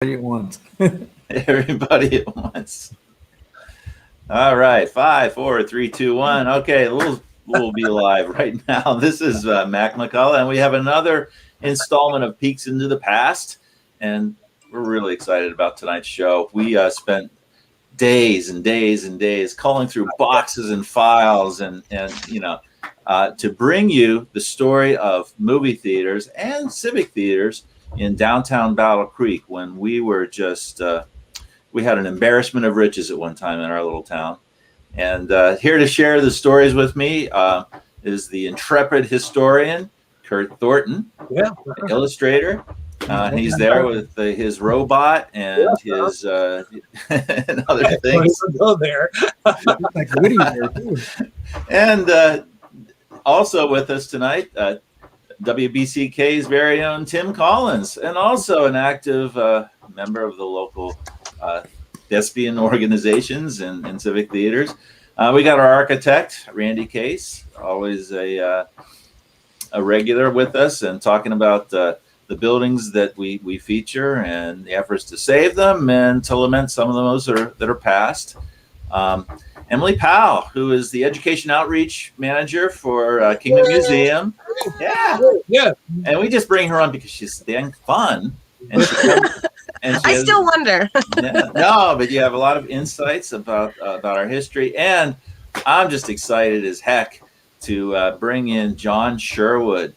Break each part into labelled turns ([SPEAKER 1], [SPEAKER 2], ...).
[SPEAKER 1] At once.
[SPEAKER 2] Everybody at once. All right, 5, 4, 3, 2, 1. Okay, we'll be live right now. This is Mac McCullough, and we have another installment of Peeks into the Past, and we're really excited about tonight's show. We spent days and days and days culling through boxes and files, and to bring you the story of movie theaters and civic theaters in downtown Battle Creek when we were just we had an embarrassment of riches at one time in our little town. And here to share the stories with me is the intrepid historian Kurt Thornton, illustrator. He's there with his robot and his and other things.
[SPEAKER 1] Go there. Like Woody there too.
[SPEAKER 2] And also with us tonight, WBCK's very own Tim Collins, and also an active member of the local thespian organizations and civic theaters. We got our architect, Randy Case, always a regular with us and talking about the buildings that we feature and the efforts to save them and to lament some of those that are past. Emily Powell, who is the education outreach manager for Kingdom Museum. Yeah. And we just bring her on because she's dang fun. And
[SPEAKER 3] I still wonder.
[SPEAKER 2] No, but you have a lot of insights about our history. And I'm just excited as heck to bring in John Sherwood.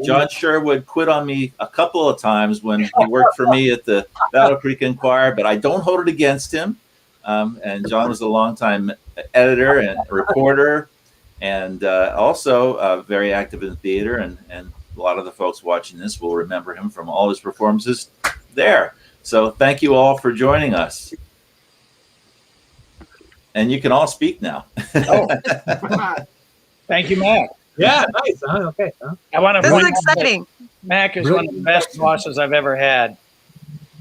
[SPEAKER 2] John Sherwood quit on me a couple of times when he worked for me at the Battle Creek Enquirer, but I don't hold it against him. And John was a longtime editor and reporter, and also very active in theater. And a lot of the folks watching this will remember him from all his performances there. So thank you all for joining us. And you can all speak now.
[SPEAKER 4] Thank you, Mac.
[SPEAKER 1] Yeah, nice. Okay.
[SPEAKER 4] I want to
[SPEAKER 3] This
[SPEAKER 4] point
[SPEAKER 3] is
[SPEAKER 4] out that
[SPEAKER 3] exciting.
[SPEAKER 4] Mac is one of the best bosses I've ever had.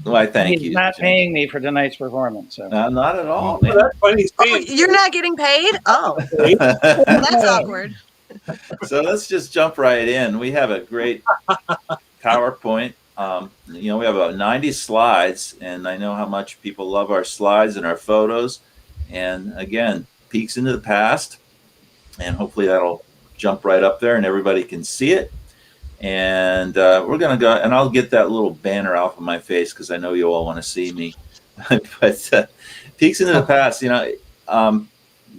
[SPEAKER 2] Why, thank you.
[SPEAKER 4] He's not paying me for tonight's performance. So.
[SPEAKER 2] Not at all.
[SPEAKER 1] That's funny.
[SPEAKER 3] Oh, you're not getting paid? Oh, that's awkward.
[SPEAKER 2] So let's just jump right in. We have a great PowerPoint. We have about 90 slides, and I know how much people love our slides and our photos. And again, peeks into the past, and hopefully that'll jump right up there and everybody can see it. And we're going to go, and I'll get that little banner off of my face because I know you all want to see me. But peeks into the past,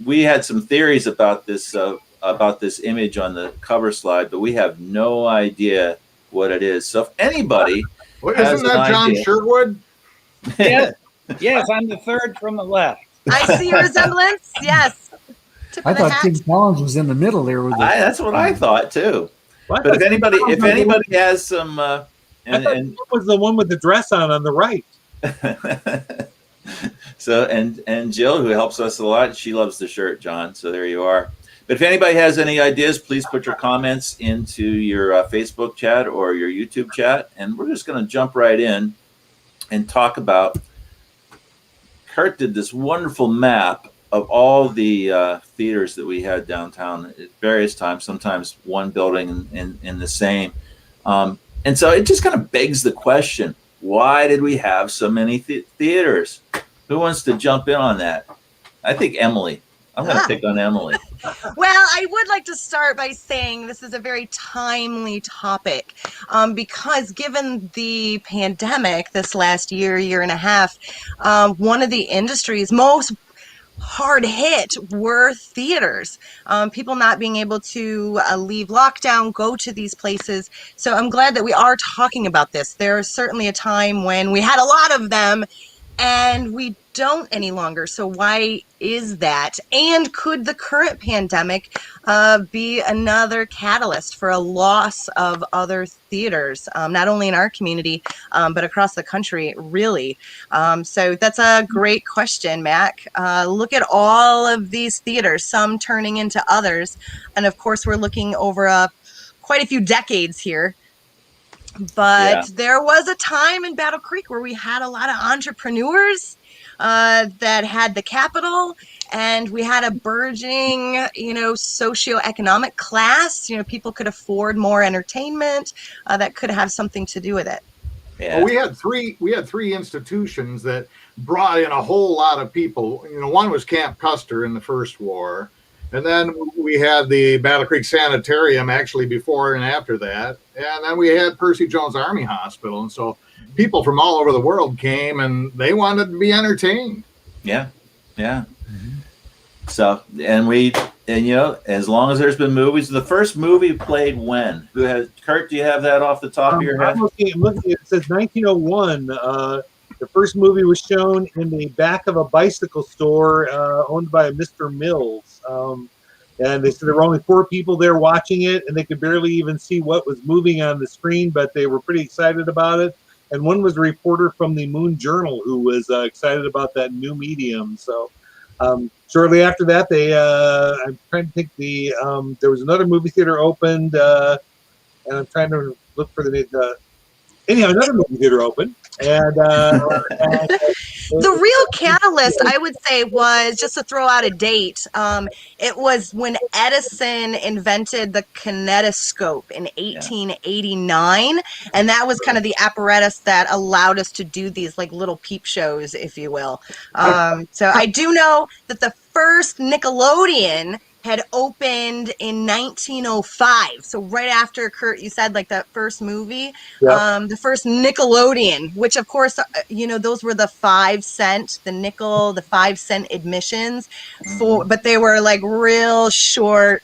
[SPEAKER 2] we had some theories about this image on the cover slide, but we have no idea what it is. So if anybody
[SPEAKER 5] isn't that John Sherwood?
[SPEAKER 4] Yes, I'm the third from the left.
[SPEAKER 3] I see your resemblance. Yes.
[SPEAKER 1] I thought Tim Collins was in the middle there with
[SPEAKER 2] that's what I thought too.
[SPEAKER 1] What?
[SPEAKER 2] But if anybody has some,
[SPEAKER 1] I thought that was the one with the dress on the right.
[SPEAKER 2] So and Jill, who helps us a lot, she loves the shirt, John. So there you are. But if anybody has any ideas, please put your comments into your Facebook chat or your YouTube chat, and we're just going to jump right in and talk about. Kurt did this wonderful map of all the theaters that we had downtown at various times, sometimes one building in the same. And so it just kind of begs the question, why did we have so many theaters? Who wants to jump in on that? I think Emily. I'm going to pick on Emily.
[SPEAKER 3] Well, I would like to start by saying this is a very timely topic because given the pandemic this last year and a half, one of the industries most hard hit were theaters. People not being able to leave lockdown, go to these places. So I'm glad that we are talking about this. There's certainly a time when we had a lot of them and we don't any longer. So why is that? And could the current pandemic be another catalyst for a loss of other theaters, not only in our community, but across the country, really? So that's a great question, Mac. Look at all of these theaters, some turning into others. And of course, we're looking over quite a few decades here. But there was a time in Battle Creek where we had a lot of entrepreneurs that had the capital, and we had a burgeoning, socioeconomic class. People could afford more entertainment that could have something to do with it.
[SPEAKER 2] Yeah.
[SPEAKER 5] Well, we had three institutions that brought in a whole lot of people. You know, one was Camp Custer in the First War, and then we had the Battle Creek Sanitarium actually before and after that, and then we had Percy Jones Army Hospital, and so people from all over the world came and they wanted to be entertained.
[SPEAKER 2] Yeah. So, and you know, as long as there's been movies, the first movie played when? Kurt, do you have that off the top of your head?
[SPEAKER 1] I'm looking, it says 1901. The first movie was shown in the back of a bicycle store owned by a Mr. Mills. And they said there were only 4 people there watching it, and they could barely even see what was moving on the screen, but they were pretty excited about it. And one was a reporter from the Moon Journal who was excited about that new medium. So shortly after that, I'm trying to think there was another movie theater opened, and I'm trying to look for anyhow, another movie theater opened. And
[SPEAKER 3] the real catalyst, I would say, was, just to throw out a date, it was when Edison invented the kinetoscope in 1889, and that was kind of the apparatus that allowed us to do these like little peep shows, if you will. So I do know that the first Nickelodeon had opened in 1905. So right after, Kurt, you said like that first movie, the first Nickelodeon, which of course, you know, those were the 5 cent, the 5-cent admissions but they were like real short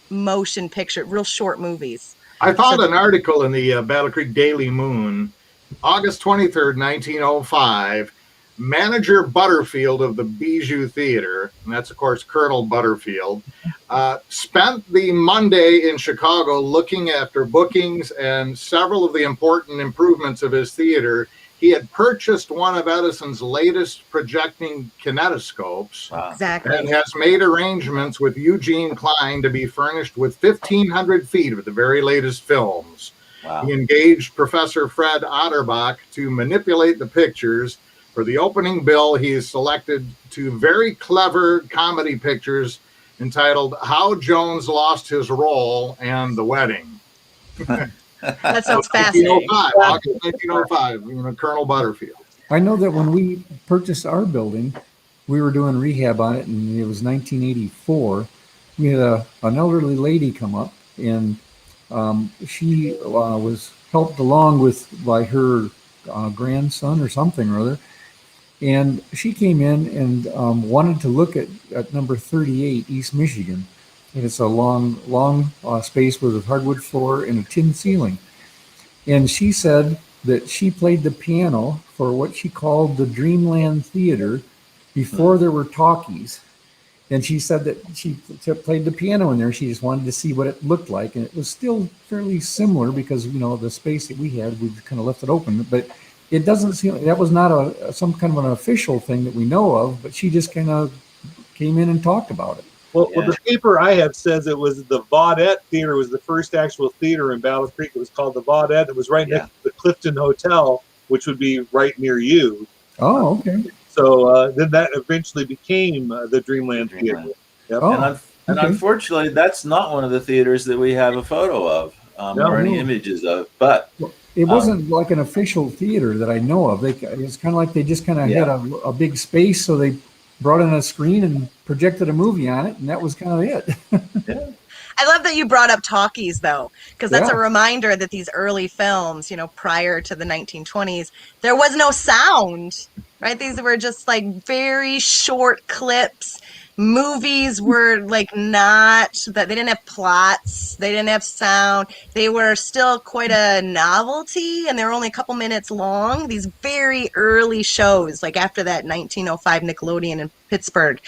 [SPEAKER 3] motion picture, real short movies.
[SPEAKER 5] I found an article in the Battle Creek Daily Moon, August 23rd, 1905. Manager Butterfield of the Bijou Theater, and that's, of course, Colonel Butterfield, spent the Monday in Chicago looking after bookings and several of the important improvements of his theater. He had purchased one of Edison's latest projecting kinetoscopes.
[SPEAKER 3] Exactly.
[SPEAKER 5] And has made arrangements with Eugene Klein to be furnished with 1,500 feet of the very latest films. Wow. He engaged Professor Fred Otterbach to manipulate the pictures. For the opening bill, he is selected 2 very clever comedy pictures entitled How Jones Lost His Role and The Wedding.
[SPEAKER 3] That sounds fascinating.
[SPEAKER 5] August 1905, you know, Colonel Butterfield.
[SPEAKER 6] I know that when we purchased our building, we were doing rehab on it, and it was 1984. We had an elderly lady come up, and she was helped along by her grandson or something or other. And she came in and wanted to look at number 38, East Michigan. And it's a long space with a hardwood floor and a tin ceiling. And she said that she played the piano for what she called the Dreamland Theater before there were talkies. And she said that she played the piano in there. She just wanted to see what it looked like. And it was still fairly similar because, you know, the space that we had, we kind of left it open. But it doesn't seem, that was not some kind of an official thing that we know of, but she just kind of came in and talked about it.
[SPEAKER 1] Well, the paper I have says it was the Vaudette Theater was the first actual theater in Battle Creek. It was called the Vaudette. It was right next to the Clifton Hotel, which would be right near you.
[SPEAKER 6] Oh, okay.
[SPEAKER 1] So then that eventually became the Dreamland Theater. Yep.
[SPEAKER 6] Oh,
[SPEAKER 2] and unfortunately, that's not one of the theaters that we have a photo of or any images of. But
[SPEAKER 6] it wasn't like an official theater that I know of. It's kind of like they just kind of had a big space, so they brought in a screen and projected a movie on it, and that was kind of it.
[SPEAKER 3] I love that you brought up talkies, though, because that's a reminder that these early films, you know, prior to the 1920s, there was no sound, right? These were just like very short clips. Movies were like not that they didn't have plots, they didn't have sound, they were still quite a novelty, and they were only a couple minutes long. These very early shows, like after that 1905 Nickelodeon in Pittsburgh.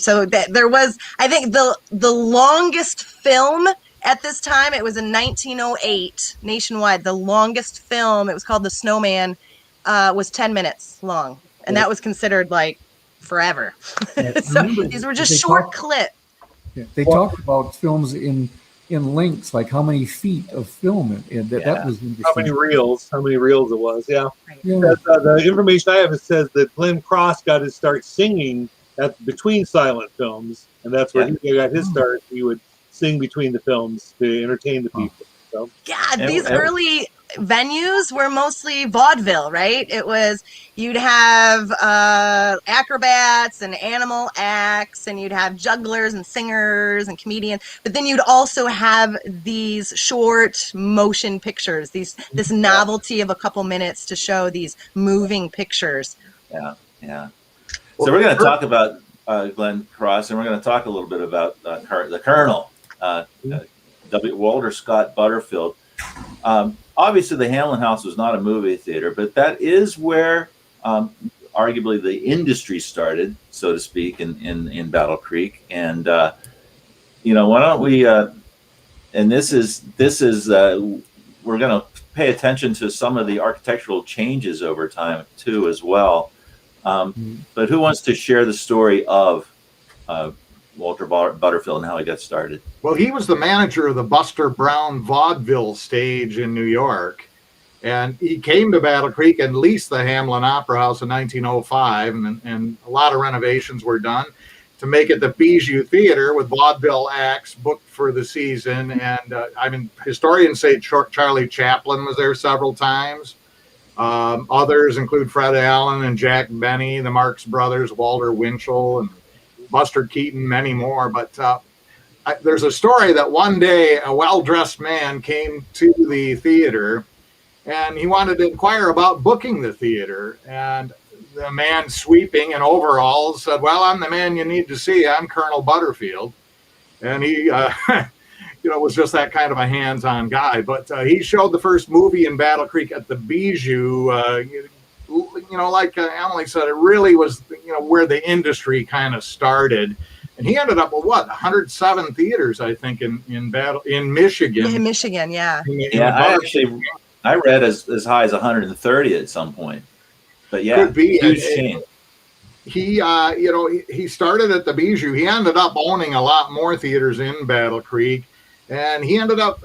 [SPEAKER 3] So that there was, I think, the longest film at this time. It was in 1908 nationwide. The longest film, it was called The Snowman, was 10 minutes long, and that was considered like forever. So these were just short clips.
[SPEAKER 6] Yeah, they talked about films in lengths, like how many feet of film, and that was interesting.
[SPEAKER 1] How many reels it was, The information I have, it says that Glenn Cross got his start singing between silent films, and that's where he got his start. He would sing between the films to entertain the people. So
[SPEAKER 3] these early venues were mostly vaudeville, right? It was, you'd have acrobats and animal acts, and you'd have jugglers and singers and comedians, but then you'd also have these short motion pictures, this novelty of a couple minutes to show these moving pictures.
[SPEAKER 2] Yeah, yeah. So we're going to talk about Glenn Cross, and we're going to talk a little bit about the Colonel, Walter Scott Butterfield. Obviously, the Hamlin House was not a movie theater, but that is where arguably the industry started, so to speak, in Battle Creek. And why don't we? And this is we're going to pay attention to some of the architectural changes over time too, as well. But who wants to share the story of Walter Butterfield and how he got started?
[SPEAKER 5] Well, he was the manager of the Buster Brown vaudeville stage in New York. And he came to Battle Creek and leased the Hamlin Opera House in 1905. And a lot of renovations were done to make it the Bijou Theater with vaudeville acts booked for the season. And historians say Charlie Chaplin was there several times. Others include Fred Allen and Jack Benny, the Marx Brothers, Walter Winchell, and Buster Keaton, many more. But there's a story that one day a well-dressed man came to the theater and he wanted to inquire about booking the theater. And the man sweeping in overalls said, "Well, I'm the man you need to see. I'm Colonel Butterfield." And he was just that kind of a hands-on guy. But he showed the first movie in Battle Creek at the Bijou. Like Emily said, it really was, where the industry kind of started. And he ended up with 107 theaters, I think, in Michigan.
[SPEAKER 3] In Michigan, yeah.
[SPEAKER 2] I read as high as 130 at some point. But yeah,
[SPEAKER 5] could be
[SPEAKER 2] huge change.
[SPEAKER 5] He started at the Bijou. He ended up owning a lot more theaters in Battle Creek, and he ended up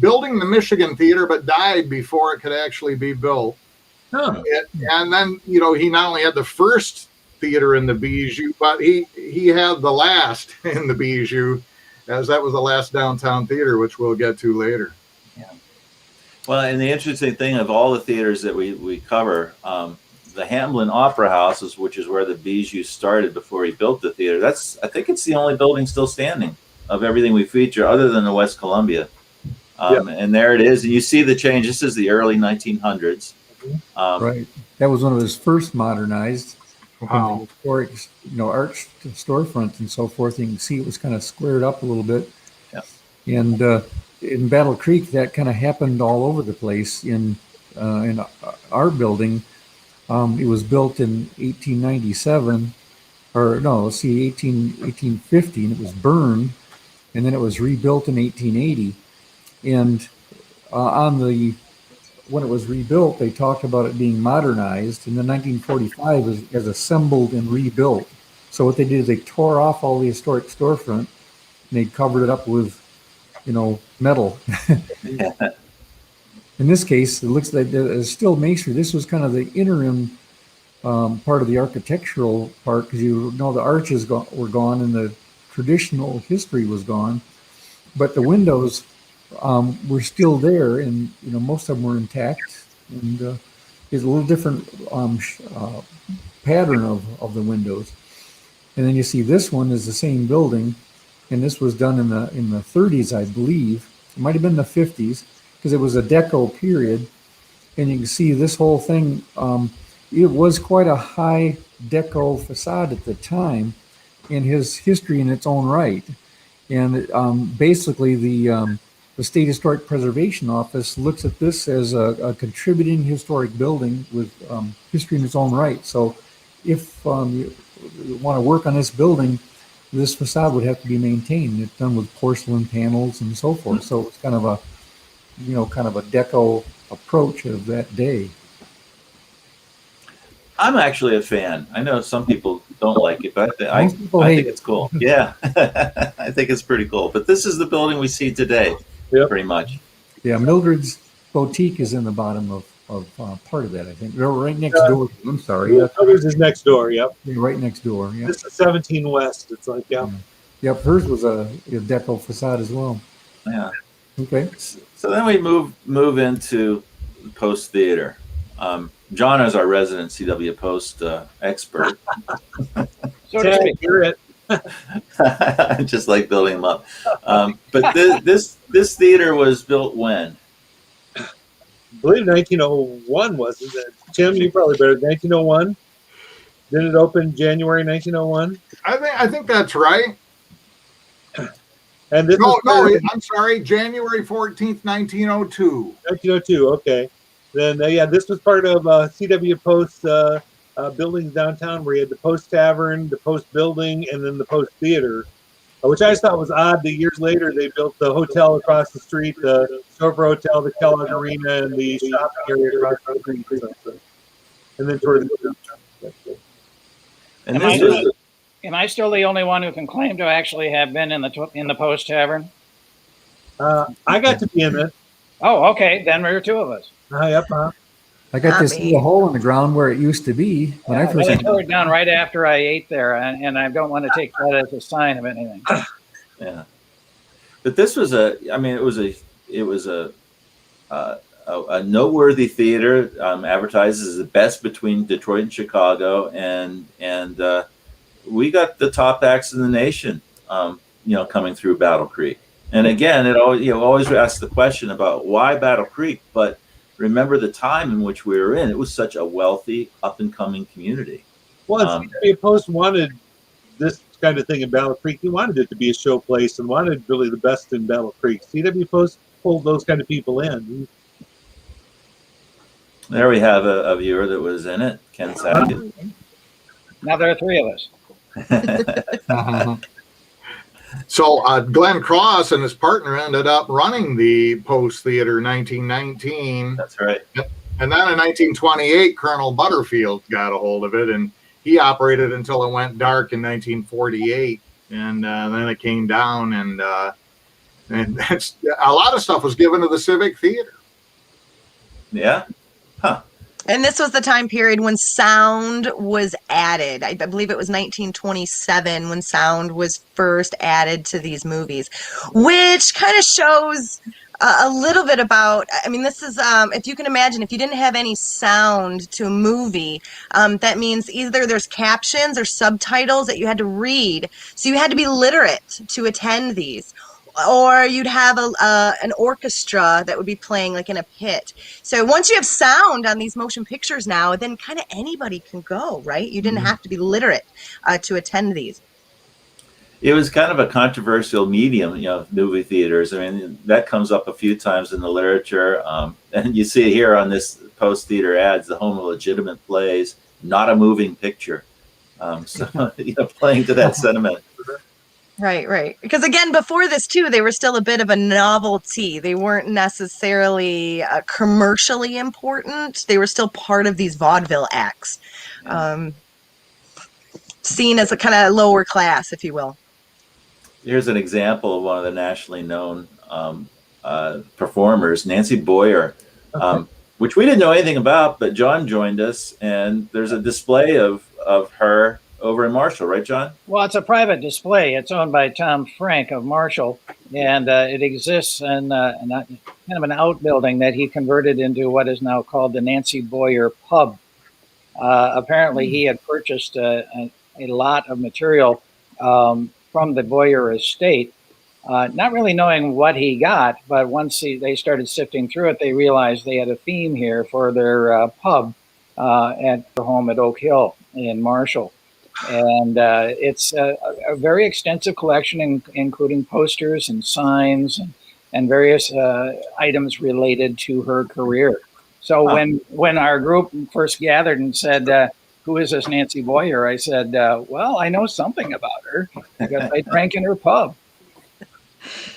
[SPEAKER 5] building the Michigan Theater, but died before it could actually be built.
[SPEAKER 2] Huh.
[SPEAKER 5] And then, he not only had the first theater in the Bijou, but he had the last in the Bijou, as that was the last downtown theater, which we'll get to later.
[SPEAKER 2] Yeah. Well, and the interesting thing of all the theaters that we cover, the Hamlin Opera House, which is where the Bijou started before he built the theater. I think it's the only building still standing of everything we feature, other than the West Columbia. And there it is. And you see the change. This is the early 1900s.
[SPEAKER 6] Right. That was one of his first modernized.
[SPEAKER 5] Wow.
[SPEAKER 6] Historic, arched storefronts and so forth. You can see it was kind of squared up a little bit.
[SPEAKER 2] Yeah.
[SPEAKER 6] And in Battle Creek, that kind of happened all over the place. In our building, it was built in 1897, 1850, and it was burned, and then it was rebuilt in 1880. And when it was rebuilt, they talked about it being modernized, and then 1945 was assembled and rebuilt. So what they did is they tore off all the historic storefront, and they covered it up with, metal. In this case, it looks like there's still masonry. This was kind of the interim part of the architectural part, because the arches were gone and the traditional history was gone, but the windows were still there, and most of them were intact, and there's a little different pattern of the windows. And then you see this one is the same building, and this was done in the 30s, I believe. It might have been the 50s, because it was a Deco period, and you can see this whole thing. It was quite a high Deco facade at the time, and his history in its own right. And basically, the State Historic Preservation Office looks at this as a contributing historic building with history in its own right. So if you want to work on this building, this facade would have to be maintained. It's done with porcelain panels and so forth. So it's kind of a Deco approach of that day.
[SPEAKER 2] I'm actually a fan. I know some people don't like it, but I think it's cool. Yeah, I think it's pretty cool. But this is the building we see today, pretty much. Yeah,
[SPEAKER 6] Mildred's Boutique is in the bottom of part of that, I think. They're right next door. I'm sorry.
[SPEAKER 1] Mildred's is next door, yep.
[SPEAKER 6] Yeah, right next door, yeah.
[SPEAKER 1] This is 17 West. It's like,
[SPEAKER 6] Yep, hers was a Deco facade as well.
[SPEAKER 2] Yeah.
[SPEAKER 6] Okay.
[SPEAKER 2] So then we move into Post Theater. John is our resident CW Post expert.
[SPEAKER 4] So to speak.
[SPEAKER 1] Hear it.
[SPEAKER 2] I just like building them up. But this theater was built when?
[SPEAKER 1] I believe 1901 wasn't it? Tim, you probably better. 1901. Didn't it open January 1901?
[SPEAKER 5] I think that's right.
[SPEAKER 1] And this
[SPEAKER 5] No,
[SPEAKER 1] was
[SPEAKER 5] I'm sorry, January 14th, 1902.
[SPEAKER 1] 1902. Okay, then yeah, this was part of CW Post buildings downtown, where you had the Post Tavern, the Post Building, and then the Post Theater, which I just thought was odd. The years later, they built the hotel across the street, the Stover Hotel, the Kellogg Arena, and the shopping area across the street. And then toward the
[SPEAKER 2] And this was
[SPEAKER 4] Am I still the only one who can claim to actually have been in the Post Tavern?
[SPEAKER 1] I got to be in it.
[SPEAKER 4] Oh, okay. Then there were two of us.
[SPEAKER 1] Yep.
[SPEAKER 6] I got to see a hole in the ground where it used to be when I first.
[SPEAKER 4] They tore it down right after I ate there, and I don't want to take that as a sign of anything.
[SPEAKER 2] Yeah, but this was it was a noteworthy theater, advertised as the best between Detroit and Chicago, and we got the top acts in the nation, coming through Battle Creek. And again, it always asks the question about why Battle Creek, but remember the time in which we were in. It was such a wealthy, up and coming community.
[SPEAKER 1] Well, CW Post wanted this kind of thing in Battle Creek. He wanted it to be a show place and wanted really the best in Battle Creek. CW Post pulled those kind of people in.
[SPEAKER 2] There we have a viewer that was in it, Ken Sackett.
[SPEAKER 4] Now there are three of us.
[SPEAKER 5] So Glenn Cross and his partner ended up running the Post Theater 1919.
[SPEAKER 2] That's right.
[SPEAKER 5] And then in 1928, Colonel Butterfield got a hold of it, and he operated until it went dark in 1948. And then it came down, and that's, a lot of stuff was given to the Civic Theater.
[SPEAKER 2] Yeah. Huh.
[SPEAKER 3] And this was the time period when sound was added. I believe it was 1927 when sound was first added to these movies, which kind of shows a little bit about, this is, if you can imagine, if you didn't have any sound to a movie, that means either there's captions or subtitles that you had to read. So you had to be literate to attend these. Or you'd have an orchestra that would be playing like in a pit. So once you have sound on these motion pictures now, then kind of anybody can go, right? You didn't have to be literate to attend these.
[SPEAKER 2] It was kind of a controversial medium, movie theaters. That comes up a few times in the literature. And you see it here on this Post Theater ads, the home of legitimate plays, not a moving picture. So, playing to that sentiment.
[SPEAKER 3] Right. Because again, before this too, they were still a bit of a novelty. They weren't necessarily commercially important. They were still part of these vaudeville acts, seen as a kind of lower class, if you will.
[SPEAKER 2] Here's an example of one of the nationally known performers, Nancy Boyer, which we didn't know anything about, but John joined us, and there's a display of her over in Marshall, right, John?
[SPEAKER 4] Well, it's a private display. It's owned by Tom Frank of Marshall, and it exists in kind of an outbuilding that he converted into what is now called the Nancy Boyer Pub. Apparently, he had purchased a lot of material from the Boyer estate, not really knowing what he got, but once they started sifting through it, they realized they had a theme here for their pub at their home at Oak Hill in Marshall. And it's a very extensive collection, including posters and signs and various items related to her career. So when our group first gathered and said, who is this Nancy Boyer? I said, well, I know something about her because I drank in her pub.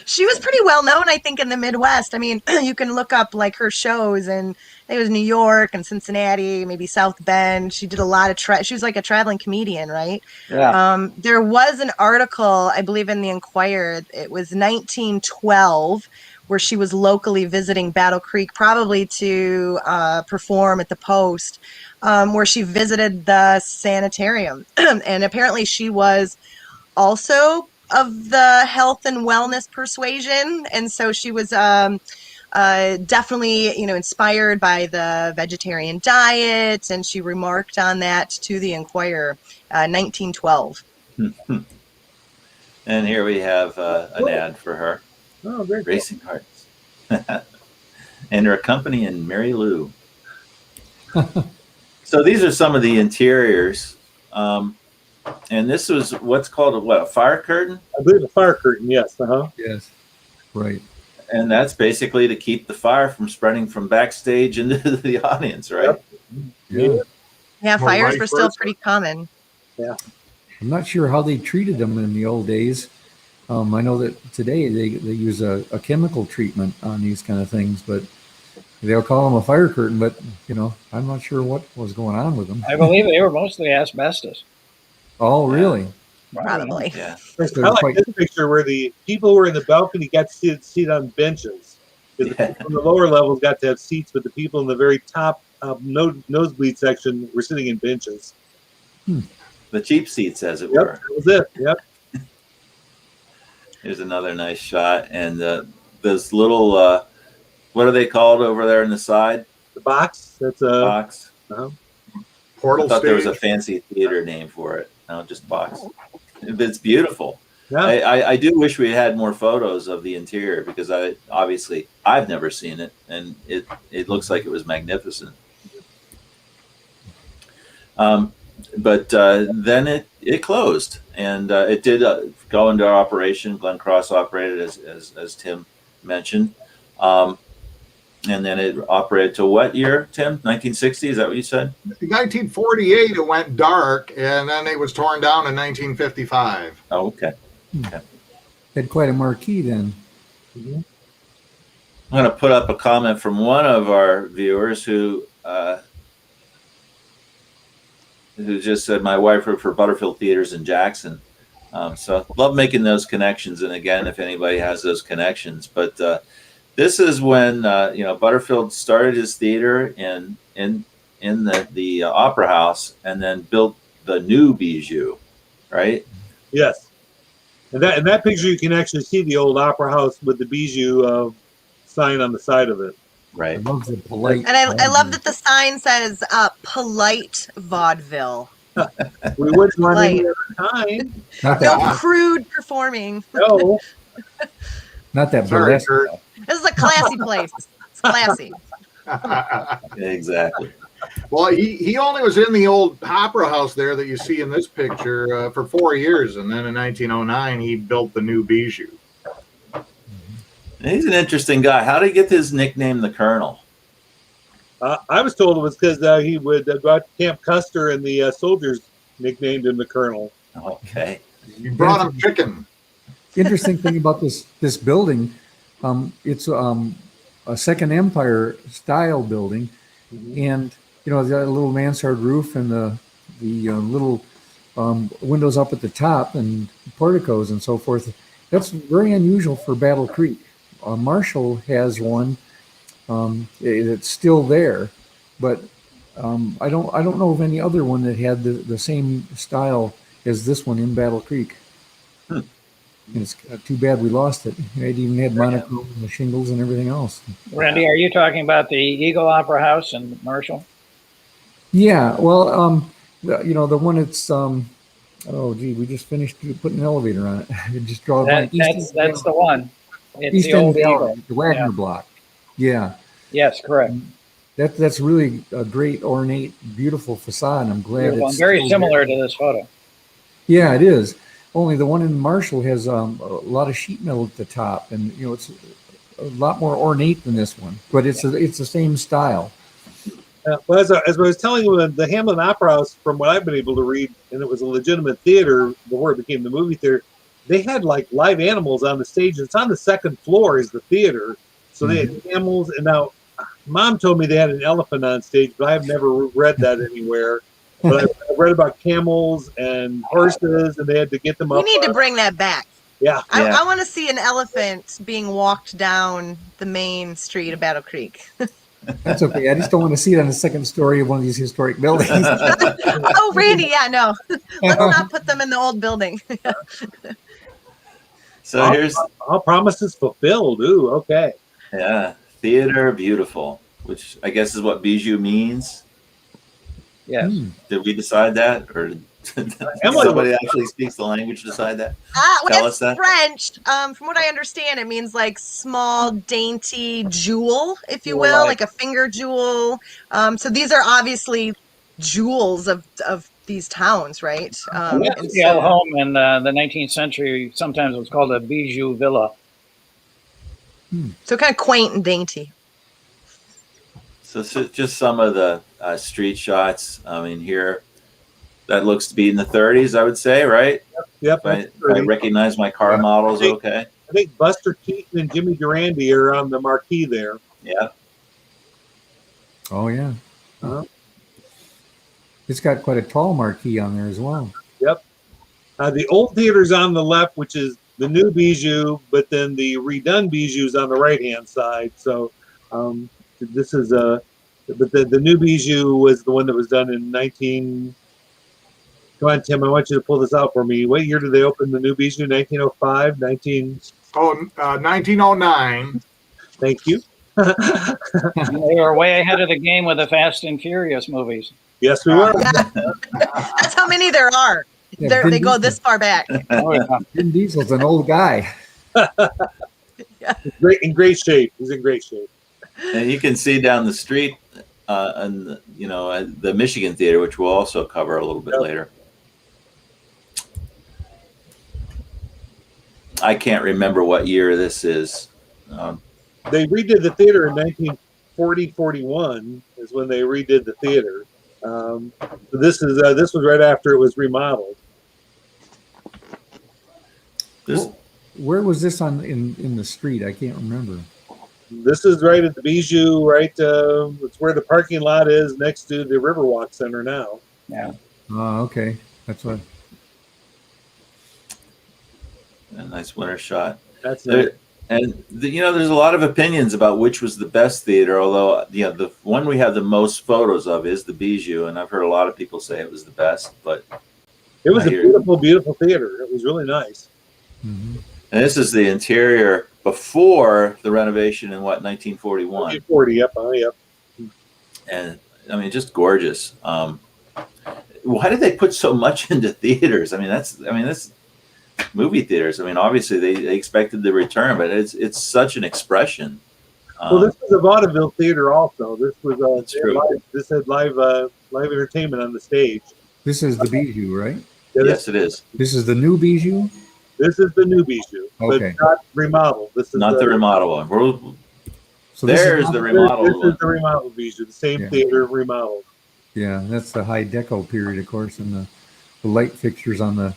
[SPEAKER 3] She was pretty well known, I think, in the Midwest. You can look up like her shows, and it was New York and Cincinnati, maybe South Bend. She did a lot of she was like a traveling comedian, right?
[SPEAKER 4] Yeah.
[SPEAKER 3] There was an article, I believe, in the Enquirer. It was 1912, where she was locally visiting Battle Creek, probably to perform at the Post, where she visited the sanitarium, and apparently she was also of the health and wellness persuasion, and so she was definitely, inspired by the vegetarian diet, and she remarked on that to the Enquirer, 1912.
[SPEAKER 2] And here we have an ad for her.
[SPEAKER 1] Oh, very cool.
[SPEAKER 2] Racing Hearts. And her companion, Mary Lou. So these are some of the interiors. And this was what's called a fire curtain?
[SPEAKER 1] I believe a fire curtain, yes.
[SPEAKER 6] Yes, right.
[SPEAKER 2] And that's basically to keep the fire from spreading from backstage into the audience, right?
[SPEAKER 6] Yeah.
[SPEAKER 3] Yeah,
[SPEAKER 5] More
[SPEAKER 3] fires
[SPEAKER 5] light
[SPEAKER 3] were still
[SPEAKER 5] first.
[SPEAKER 3] pretty common.
[SPEAKER 1] Yeah.
[SPEAKER 6] I'm not sure how they treated them in the old days. I know that today they use a chemical treatment on these kind of things, but they'll call them a fire curtain. But I'm not sure what was going on with them.
[SPEAKER 4] I believe they were mostly asbestos.
[SPEAKER 6] Oh, really?
[SPEAKER 3] Probably.
[SPEAKER 2] Yeah.
[SPEAKER 1] I like this picture where the people who were in the balcony got to sit on benches. The people in the lower levels got to have seats, but the people in the very top nosebleed section were sitting in benches.
[SPEAKER 2] The cheap seats, as it
[SPEAKER 1] Yep,
[SPEAKER 2] were.
[SPEAKER 1] that was it. Yep.
[SPEAKER 2] Here's another nice shot. And those little, what are they called over there on the side?
[SPEAKER 1] The box. That's a
[SPEAKER 2] Box.
[SPEAKER 5] Portal
[SPEAKER 2] I thought there was a
[SPEAKER 5] stage.
[SPEAKER 2] fancy theater name for it. No, just box. It's beautiful.
[SPEAKER 1] yeah.
[SPEAKER 2] I do wish we had more photos of the interior because I've never seen it, and it looks like it was magnificent. But then it closed, and it did go into operation. Glenn Cross operated as Tim mentioned, and then it operated to what year, Tim? 1960? Is that what you said?
[SPEAKER 5] 1948, it went dark, and then it was torn down in 1955.
[SPEAKER 2] Oh, okay.
[SPEAKER 6] Had quite a marquee then.
[SPEAKER 2] I'm going to put up a comment from one of our viewers who just said, my wife worked for Butterfield Theaters in Jackson. So love making those connections. And again, if anybody has those connections, but this is when, Butterfield started his theater in the Opera House and then built the new Bijou, right?
[SPEAKER 1] Yes. And that picture, you can actually see the old opera house with the Bijou sign on the side of it.
[SPEAKER 6] I
[SPEAKER 2] Right.
[SPEAKER 6] love the polite.
[SPEAKER 3] And I love that the sign says polite vaudeville.
[SPEAKER 1] We wouldn't want any other time.
[SPEAKER 6] Not
[SPEAKER 3] No
[SPEAKER 6] that,
[SPEAKER 3] crude performing.
[SPEAKER 1] No.
[SPEAKER 6] not that
[SPEAKER 5] Sorry,
[SPEAKER 6] burlesque.
[SPEAKER 5] Kurt.
[SPEAKER 3] This is a classy place. It's classy.
[SPEAKER 2] Exactly.
[SPEAKER 5] Well, he only was in the old opera house there that you see in this picture for 4 years, and then in 1909 he built the new Bijou.
[SPEAKER 2] He's an interesting guy. How did he get his nickname, the Colonel?
[SPEAKER 1] I was told it was because he would go out to Camp Custer and the soldiers nicknamed him the Colonel.
[SPEAKER 2] Okay.
[SPEAKER 5] You brought him chicken.
[SPEAKER 6] Interesting thing about this building, it's a Second Empire style building, and it's got a little mansard roof and the little windows up at the top and porticos and so forth. That's very unusual for Battle Creek. Marshall has one. It's still there, but I don't know of any other one that had the same style as this one in Battle Creek. And it's too bad we lost it. It even had monochrome and the shingles and everything else.
[SPEAKER 4] Randy, are you talking about the Eagle Opera House in Marshall?
[SPEAKER 6] Yeah, well, the one that's we just finished putting an elevator on it. I just draw a blank.
[SPEAKER 4] That's the one. It's
[SPEAKER 6] East
[SPEAKER 4] the
[SPEAKER 6] End
[SPEAKER 4] old
[SPEAKER 6] Valley,
[SPEAKER 4] Eagle.
[SPEAKER 6] the Wagner
[SPEAKER 4] Yeah.
[SPEAKER 6] block. Yeah.
[SPEAKER 4] Yes, correct.
[SPEAKER 6] That's really a great, ornate, beautiful facade. And I'm glad
[SPEAKER 4] Beautiful.
[SPEAKER 6] it's
[SPEAKER 4] Very
[SPEAKER 6] still
[SPEAKER 4] similar
[SPEAKER 6] there.
[SPEAKER 4] to this photo.
[SPEAKER 6] Yeah, it is. Only the one in Marshall has a lot of sheet metal at the top, and it's a lot more ornate than this one. But it's the same style.
[SPEAKER 1] Well, as I was telling you, the Hamlin Opera House, from what I've been able to read, and it was a legitimate theater before it became the movie theater, they had like live animals on the stage. It's on the second floor is the theater. So they had animals. And now Mom told me they had an elephant on stage, but I've never read that anywhere. But I've read about camels and horses, and they had to get them up.
[SPEAKER 3] We need to bring that back.
[SPEAKER 1] Yeah.
[SPEAKER 3] I want to see an elephant being walked down the main street of Battle Creek.
[SPEAKER 6] That's okay. I just don't want to see it on the second story of one of these historic buildings.
[SPEAKER 3] Oh, Randy, yeah, no. Let's not put them in the old building.
[SPEAKER 2] So here's
[SPEAKER 1] all promises fulfilled. Ooh, okay.
[SPEAKER 2] yeah, theater beautiful, which I guess is what Bijou means.
[SPEAKER 4] Yes.
[SPEAKER 2] Did we decide that, or did somebody actually speaks the language decide that?
[SPEAKER 3] Well,
[SPEAKER 2] Tell
[SPEAKER 3] it's
[SPEAKER 2] us that.
[SPEAKER 3] French. From what I understand, it means like small, dainty jewel, if you will,
[SPEAKER 1] Right.
[SPEAKER 3] like a finger jewel. So these are obviously jewels of these towns, right? And
[SPEAKER 4] The old home in the 19th century sometimes was called a Bijou villa.
[SPEAKER 3] so kind of quaint and dainty.
[SPEAKER 2] So just some of the street shots. I mean, here that looks to be in the 30s, I would say, right?
[SPEAKER 1] Yep.
[SPEAKER 2] If I recognize my car models, okay.
[SPEAKER 1] I think Buster Keaton and Jimmy Durante are on the marquee there.
[SPEAKER 2] Yeah.
[SPEAKER 6] Oh yeah.
[SPEAKER 1] Uh-huh.
[SPEAKER 6] It's got quite a tall marquee on there as well.
[SPEAKER 1] Yep. The old theater's on the left, which is the new Bijou, but then the redone Bijou's on the right-hand side. So this is but the new Bijou was the one that was done in 19. Come on, Tim, I want you to pull this out for me. What year did they open the new Bijou? 1905,
[SPEAKER 5] 1909.
[SPEAKER 1] Thank you.
[SPEAKER 4] They were way ahead of the game with the Fast and Furious movies.
[SPEAKER 1] Yes, we were.
[SPEAKER 3] That's how many there are.
[SPEAKER 6] Yeah,
[SPEAKER 3] They go this far back.
[SPEAKER 4] Oh, yeah.
[SPEAKER 6] Vin Diesel's an old guy.
[SPEAKER 1] In great shape. He's in great shape.
[SPEAKER 2] And you can see down the street, and the Michigan Theater, which we'll also cover a little bit later. I can't remember what year this is.
[SPEAKER 1] They redid the theater in 1940-41 is when they redid the theater. So this was right after it was remodeled.
[SPEAKER 6] Where was this in the street? I can't remember.
[SPEAKER 1] This is right at the Bijou, right? It's where the parking lot is next to the Riverwalk Center now.
[SPEAKER 4] Yeah.
[SPEAKER 6] Oh, okay. That's what.
[SPEAKER 2] A nice winter shot.
[SPEAKER 1] That's it.
[SPEAKER 2] And there's a lot of opinions about which was the best theater. Although the one we have the most photos of is the Bijou, and I've heard a lot of people say it was the best. But
[SPEAKER 1] it was a beautiful, beautiful theater. It was really nice.
[SPEAKER 6] Mm-hmm.
[SPEAKER 2] And this is the interior before the renovation in 1941.
[SPEAKER 1] 1940, yep.
[SPEAKER 2] And I mean, just gorgeous. Why did they put so much into theaters? I mean, that's movie theaters. I mean, obviously they expected the return, but it's such an expression.
[SPEAKER 1] Well, this was a vaudeville theater also. This was
[SPEAKER 2] That's true.
[SPEAKER 1] This had live entertainment on the stage.
[SPEAKER 6] This is the Bijou, right?
[SPEAKER 1] Yeah,
[SPEAKER 2] Yes, it is.
[SPEAKER 6] This is the new Bijou.
[SPEAKER 1] This is the new Bijou,
[SPEAKER 6] Okay.
[SPEAKER 1] but not remodeled. This is
[SPEAKER 2] Not the remodel one.
[SPEAKER 6] So this
[SPEAKER 2] There's
[SPEAKER 6] is
[SPEAKER 2] the
[SPEAKER 6] not-
[SPEAKER 2] remodeled
[SPEAKER 1] This
[SPEAKER 2] one.
[SPEAKER 1] is the remodeled Bijou, the same
[SPEAKER 6] Yeah.
[SPEAKER 1] theater remodeled.
[SPEAKER 6] Yeah, that's the High Deco period, of course, and the light fixtures on the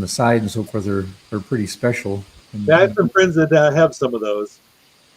[SPEAKER 6] side and so forth are pretty special. And,
[SPEAKER 1] Yeah, I have some friends that have some of those.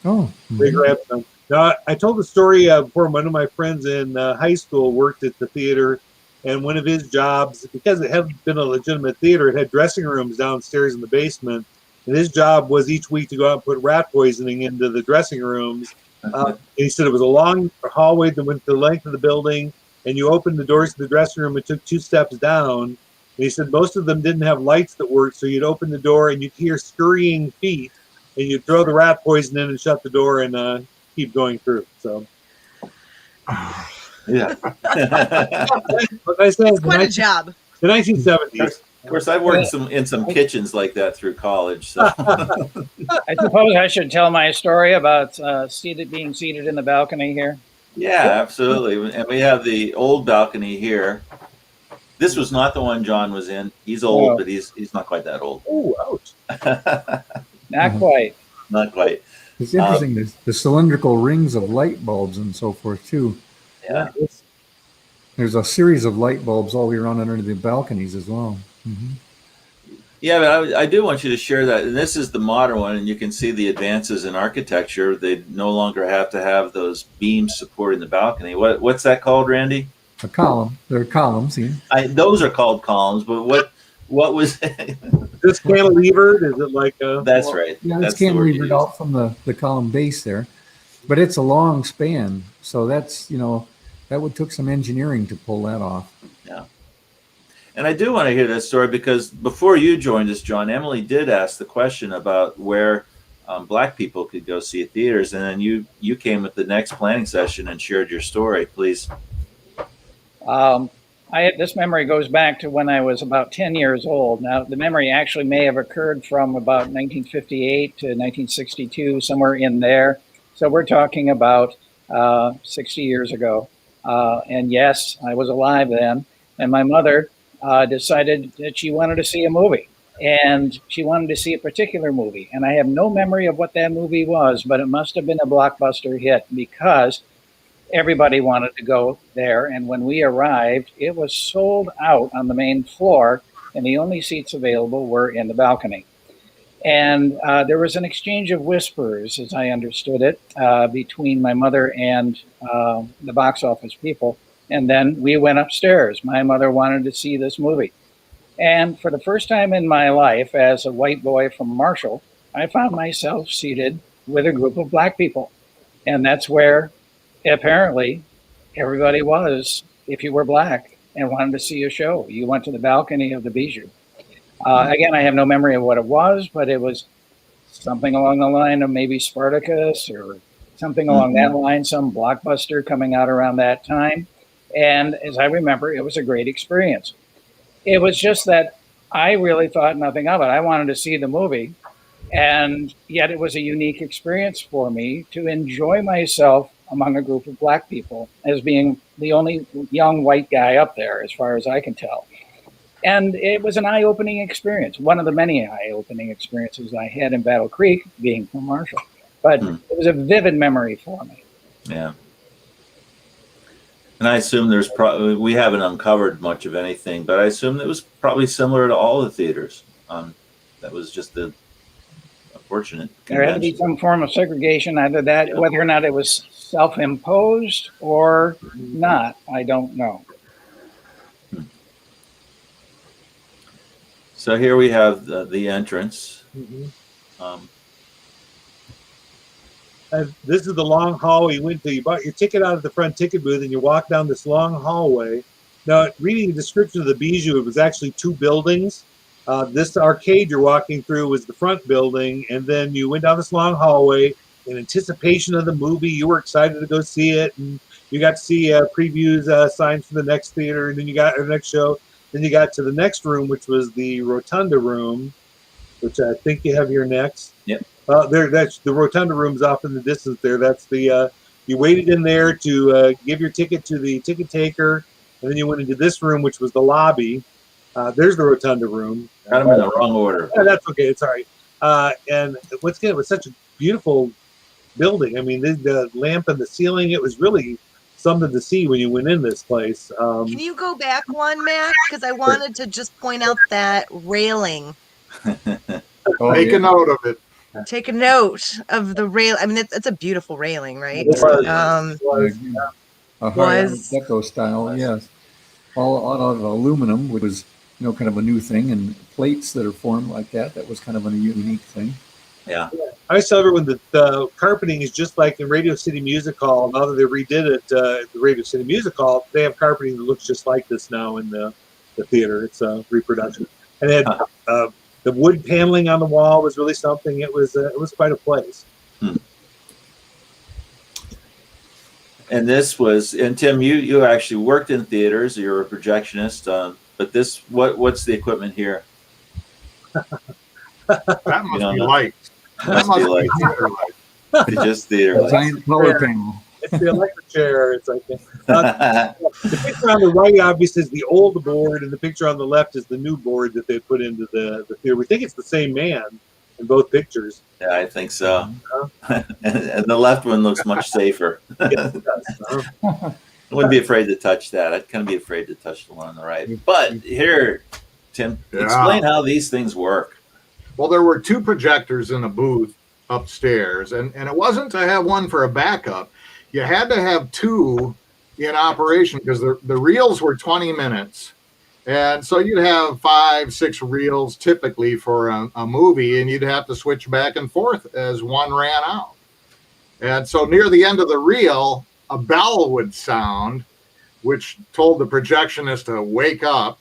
[SPEAKER 6] oh,
[SPEAKER 1] They grabbed some. Now, I told the story before. One of my friends in high school worked at the theater, and one of his jobs, because it hadn't been a legitimate theater, it had dressing rooms downstairs in the basement, and his job was each week to go out and put rat poisoning into the dressing rooms. And he said it was a long hallway that went the length of the building, and you opened the doors to the dressing room and took 2 steps down. And he said most of them didn't have lights that worked, so you'd open the door and you'd hear scurrying feet, and you'd throw the rat poison in and shut the door and keep going through. So,
[SPEAKER 2] Yeah.
[SPEAKER 1] like I said,
[SPEAKER 3] It's quite a job.
[SPEAKER 1] the 1970s.
[SPEAKER 2] Of course, I've worked in some kitchens like that through college. So
[SPEAKER 4] I suppose I should tell my story about being seated in the balcony here.
[SPEAKER 2] yeah, absolutely. And we have the old balcony here. This was not the one John was in. He's old,
[SPEAKER 4] No.
[SPEAKER 2] but he's not quite that old.
[SPEAKER 1] Oh, ouch.
[SPEAKER 4] Not
[SPEAKER 6] Mhm.
[SPEAKER 4] quite.
[SPEAKER 2] Not quite.
[SPEAKER 6] it's interesting. The cylindrical rings of light bulbs and so forth too.
[SPEAKER 2] Yeah.
[SPEAKER 6] There's a series of light bulbs all the way around under the balconies as well. Mm-hmm.
[SPEAKER 2] Yeah, but I do want you to share that. And this is the modern one, and you can see the advances in architecture. They no longer have to have those beams supporting the balcony. What's that called, Randy?
[SPEAKER 6] A column. There are columns. See?
[SPEAKER 2] Those are called columns, but what was
[SPEAKER 1] This cantilevered? Is it like a...
[SPEAKER 2] That's right.
[SPEAKER 6] Yeah,
[SPEAKER 2] That's
[SPEAKER 6] it's
[SPEAKER 2] the word you
[SPEAKER 6] cantilevered
[SPEAKER 2] used.
[SPEAKER 6] out from the column base there, but it's a long span. So that's that would took some engineering to pull that off.
[SPEAKER 2] And I do want to hear that story because before you joined us, John, Emily did ask the question about where Black people could go see theaters, and then you came with the next planning session and shared your story. Please.
[SPEAKER 4] This memory goes back to when I was about 10 years old. Now, the memory actually may have occurred from about 1958 to 1962, somewhere in there. So we're talking about 60 years ago. And yes, I was alive then. And my mother decided that she wanted to see a movie. And she wanted to see a particular movie. And I have no memory of what that movie was, but it must have been a blockbuster hit because everybody wanted to go there. And when we arrived, it was sold out on the main floor, and the only seats available were in the balcony. And there was an exchange of whispers, as I understood it, between my mother and the box office people. And then we went upstairs. My mother wanted to see this movie. And for the first time in my life, as a white boy from Marshall, I found myself seated with a group of Black people. And that's where apparently everybody was, if you were Black and wanted to see a show. You went to the balcony of the Bijou. Again, I have no memory of what it was, but it was something along the line of maybe Spartacus or something along that line, some blockbuster coming out around that time. And as I remember, it was a great experience. It was just that I really thought nothing of it. I wanted to see the movie, and yet it was a unique experience for me to enjoy myself among a group of Black people as being the only young white guy up there, as far as I can tell. And it was an eye-opening experience, one of the many eye-opening experiences I had in Battle Creek, being from Marshall. But it was a vivid memory for me.
[SPEAKER 2] Yeah. And I assume there's probably, we haven't uncovered much of anything, but I assume it was probably similar to all the theaters. That was just the unfortunate convention.
[SPEAKER 4] There had to be some form of segregation, either that, whether or not it was self-imposed or not, I don't know.
[SPEAKER 2] So here we have the entrance.
[SPEAKER 1] And this is the long hallway you went to. You bought your ticket out of the front ticket booth and you walked down this long hallway. Now, reading the description of the Bijou, it was actually two buildings. This arcade you're walking through was the front building, and then you went down this long hallway in anticipation of the movie. You were excited to go see it, and you got to see previews, signs for the next theater, and then you got the next show. Then you got to the next room, which was the Rotunda room, which I think you have here next.
[SPEAKER 2] Yep.
[SPEAKER 1] That's the Rotunda room's off in the distance there. That's the you waited in there to give your ticket to the ticket taker, and then you went into this room, which was the lobby. There's the Rotunda room.
[SPEAKER 2] Got them in the wrong order.
[SPEAKER 1] Yeah, that's okay. It's all right. And what's good, it was such a beautiful building. I mean, the lamp in the ceiling, it was really something to see when you went in this place.
[SPEAKER 3] Can you go back one, Matt? Because I wanted to just point out that railing.
[SPEAKER 5] Make a note of it.
[SPEAKER 3] Take a note of the rail. I mean, it's a beautiful railing, right?
[SPEAKER 1] Was
[SPEAKER 6] a high deco style, yes. All out of aluminum, which was, kind of a new thing, and plates that are formed like that. That was kind of a unique thing.
[SPEAKER 2] Yeah.
[SPEAKER 1] I always tell everyone that the carpeting is just like in Radio City Music Hall. Now that they redid it, the Radio City Music Hall, they have carpeting that looks just like this now in the theater. It's a reproduction. And it had the wood paneling on the wall was really something. It was quite a place.
[SPEAKER 2] And this was, and Tim, you actually worked in theaters. You're a projectionist, but this, what's the equipment here?
[SPEAKER 5] That must be lights. That must be theater lights.
[SPEAKER 2] Just theater lights.
[SPEAKER 6] Giant power panel.
[SPEAKER 1] It's the electric chair. It's like the picture on the right, obviously, is the old board, and the picture on the left is the new board that they put into the theater. We think it's the same man in both pictures.
[SPEAKER 2] Yeah, I think so. And the left one looks much safer.
[SPEAKER 1] Yes, it does.
[SPEAKER 2] I wouldn't be afraid to touch that. I'd kind of be afraid to touch the one on the right. But here, Tim, explain how these things work.
[SPEAKER 5] Well, there were two projectors in a booth upstairs, and it wasn't to have one for a backup. You had to have two in operation because the reels were 20 minutes. And so you'd have 5-6 reels typically for a movie, and you'd have to switch back and forth as one ran out. And so near the end of the reel, a bell would sound, which told the projectionist to wake up.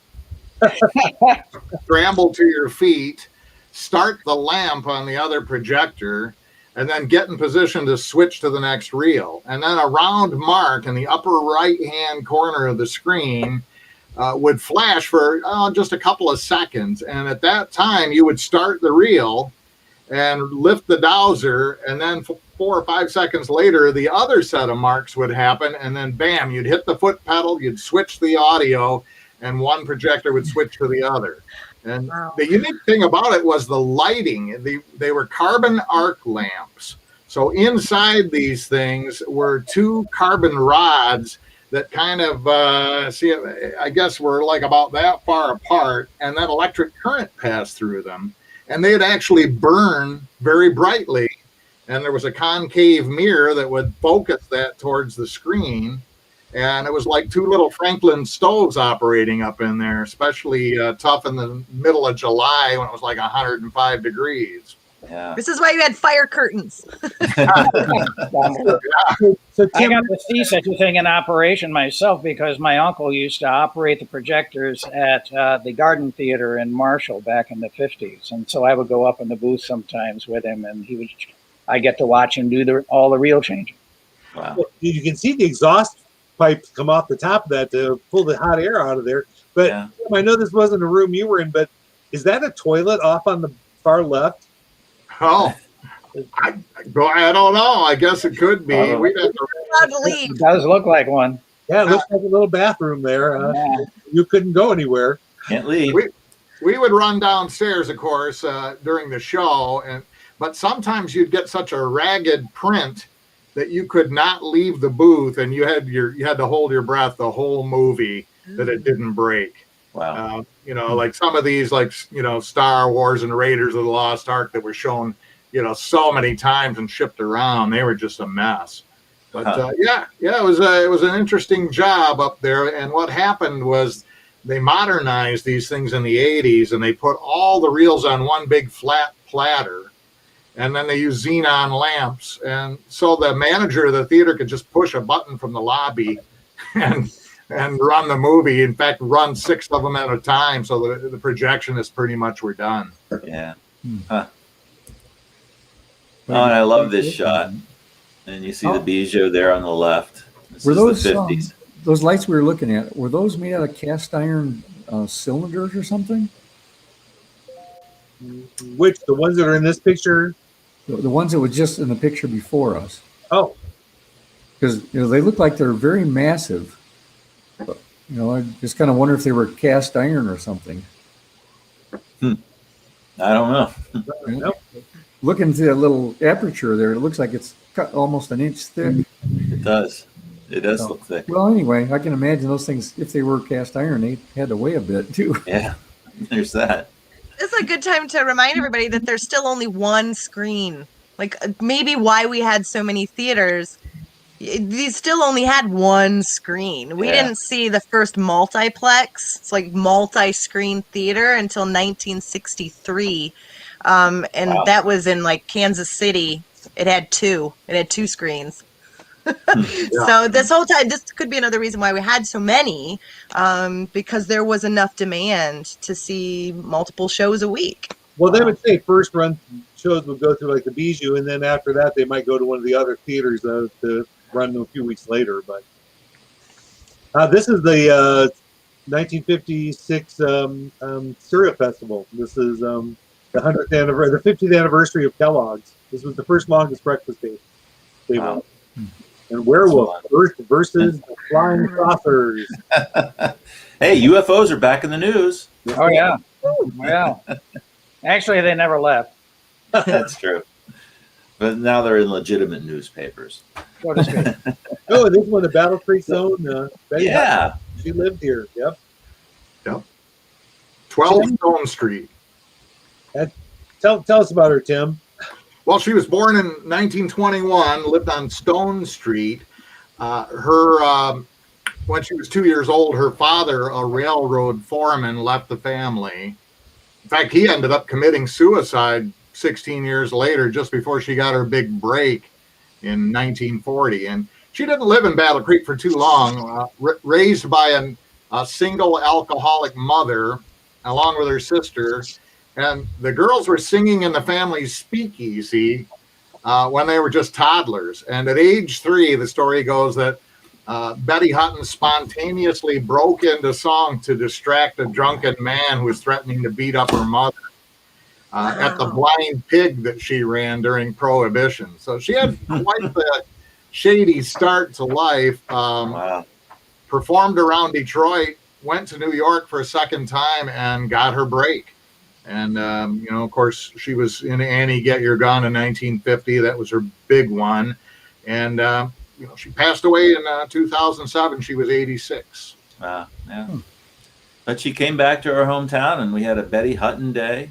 [SPEAKER 5] scramble to your feet, start the lamp on the other projector, and then get in position to switch to the next reel. And then a round mark in the upper right-hand corner of the screen would flash for just a couple of seconds. And at that time, you would start the reel and lift the dowser, and then 4 or 5 seconds later, the other set of marks would happen, and then bam, you'd hit the foot pedal, you'd switch the audio, and one projector would switch to the other. And
[SPEAKER 3] Wow.
[SPEAKER 5] the unique thing about it was the lighting. They were carbon arc lamps. So inside these things were 2 carbon rods that kind of, I guess were like about that far apart, and that electric current passed through them. And they'd actually burn very brightly. And there was a concave mirror that would focus that towards the screen. And it was like 2 little Franklin stoves operating up in there, especially tough in the middle of July when it was like 105 degrees.
[SPEAKER 2] Yeah.
[SPEAKER 3] This is why you had fire curtains.
[SPEAKER 1] So
[SPEAKER 4] I
[SPEAKER 1] Tim,
[SPEAKER 4] got to see such a thing in operation myself because my uncle used to operate the projectors at the Garden Theater in Marshall back in the 50s. And so I would go up in the booth sometimes with him, and I get to watch him do all the reel changing.
[SPEAKER 2] Wow.
[SPEAKER 1] you can see the exhaust pipes come off the top of that to pull the hot air out of there. But
[SPEAKER 2] Yeah.
[SPEAKER 1] Tim, I know this wasn't a room you were in, but is that a toilet off on the far left?
[SPEAKER 5] Oh, I don't know. I guess it could be. We'd have to,
[SPEAKER 3] Allowed to leave.
[SPEAKER 4] It does look like one.
[SPEAKER 1] Yeah, it looks like a little bathroom there.
[SPEAKER 4] Yeah.
[SPEAKER 1] You couldn't go anywhere.
[SPEAKER 2] Can't leave.
[SPEAKER 5] we would run downstairs, of course, during the show, but sometimes you'd get such a ragged print that you could not leave the booth, and you had to hold your breath the whole movie that it didn't break.
[SPEAKER 2] Wow.
[SPEAKER 5] Like some of these, like Star Wars and Raiders of the Lost Ark that were shown, so many times and shipped around, they were just a mess. But it was an interesting job up there. And what happened was they modernized these things in the 80s, and they put all the reels on one big flat platter, and then they used xenon lamps. And so the manager of the theater could just push a button from the lobby and run the movie. In fact, run 6 of them at a time, so the projectionists pretty much were done.
[SPEAKER 2] Yeah. Huh. Oh, and I love this shot. And you see the Bijou there on the left. This
[SPEAKER 6] Were
[SPEAKER 2] is
[SPEAKER 6] those
[SPEAKER 2] the 50s.
[SPEAKER 6] those lights we were looking at? Were those made out of cast iron cylinders or something?
[SPEAKER 1] Which, the ones that are in this picture?
[SPEAKER 6] The ones that were just in the picture before us,
[SPEAKER 1] Oh,
[SPEAKER 6] because they look like they're very massive. But, I just kind of wonder if they were cast iron or something.
[SPEAKER 2] I don't know.
[SPEAKER 1] no.
[SPEAKER 6] Looking through that little aperture there, it looks like it's cut almost an inch thick.
[SPEAKER 2] It does. It does
[SPEAKER 6] So,
[SPEAKER 2] look thick.
[SPEAKER 6] well, anyway, I can imagine those things, if they were cast iron, they had to weigh a bit too.
[SPEAKER 2] Yeah. There's that.
[SPEAKER 3] This is a good time to remind everybody that there's still only one screen. Like maybe why we had so many theaters. These still only had one screen. We
[SPEAKER 2] Yeah.
[SPEAKER 3] didn't see the first multiplex. It's like multi-screen theater until 1963. And
[SPEAKER 2] Wow.
[SPEAKER 3] that was in like Kansas City. It had 2. It had 2 screens. So this whole time, this could be another reason why we had so many, because there was enough demand to see multiple shows a week.
[SPEAKER 1] Well, they would say first run shows would go through like the Bijou, and then after that they might go to one of the other theaters to run a few weeks later. But this is the 1956 Cereal Festival. This is the 100th anniversary, the 50th anniversary of Kellogg's. This was the first longest breakfast day.
[SPEAKER 2] Wow.
[SPEAKER 1] And werewolf versus the flying saucers.
[SPEAKER 2] Hey, UFOs are back in the news.
[SPEAKER 4] Oh, yeah. Yeah. Actually, they never left,
[SPEAKER 2] That's true. But now they're in legitimate newspapers.
[SPEAKER 4] so to speak.
[SPEAKER 1] Oh, this one, the Battle Creek Zone. Betty
[SPEAKER 2] Yeah.
[SPEAKER 1] Hunt, she lived here. Yep.
[SPEAKER 5] 12 Stone Street.
[SPEAKER 1] Tell us about her, Tim.
[SPEAKER 5] Well, she was born in 1921, lived on Stone Street. When she was 2 years old, her father, a railroad foreman, left the family. In fact, he ended up committing suicide 16 years later, just before she got her big break in 1940. And she didn't live in Battle Creek for too long. Raised by a single alcoholic mother, along with her sister. And the girls were singing in the family speakeasy when they were just toddlers. And at age 3, the story goes that Betty Hutton spontaneously broke into song to distract a drunken man who was threatening to beat up her mother at the blind pig that she ran during Prohibition. So she had quite the shady start to life.
[SPEAKER 2] Wow.
[SPEAKER 5] Performed around Detroit, went to New York for a second time, and got her break. And, of course, she was in Annie, Get Your Gun in 1950. That was her big one. And, she passed away in 2007. She was 86.
[SPEAKER 2] Yeah. But she came back to her hometown, and we had a Betty Hutton Day.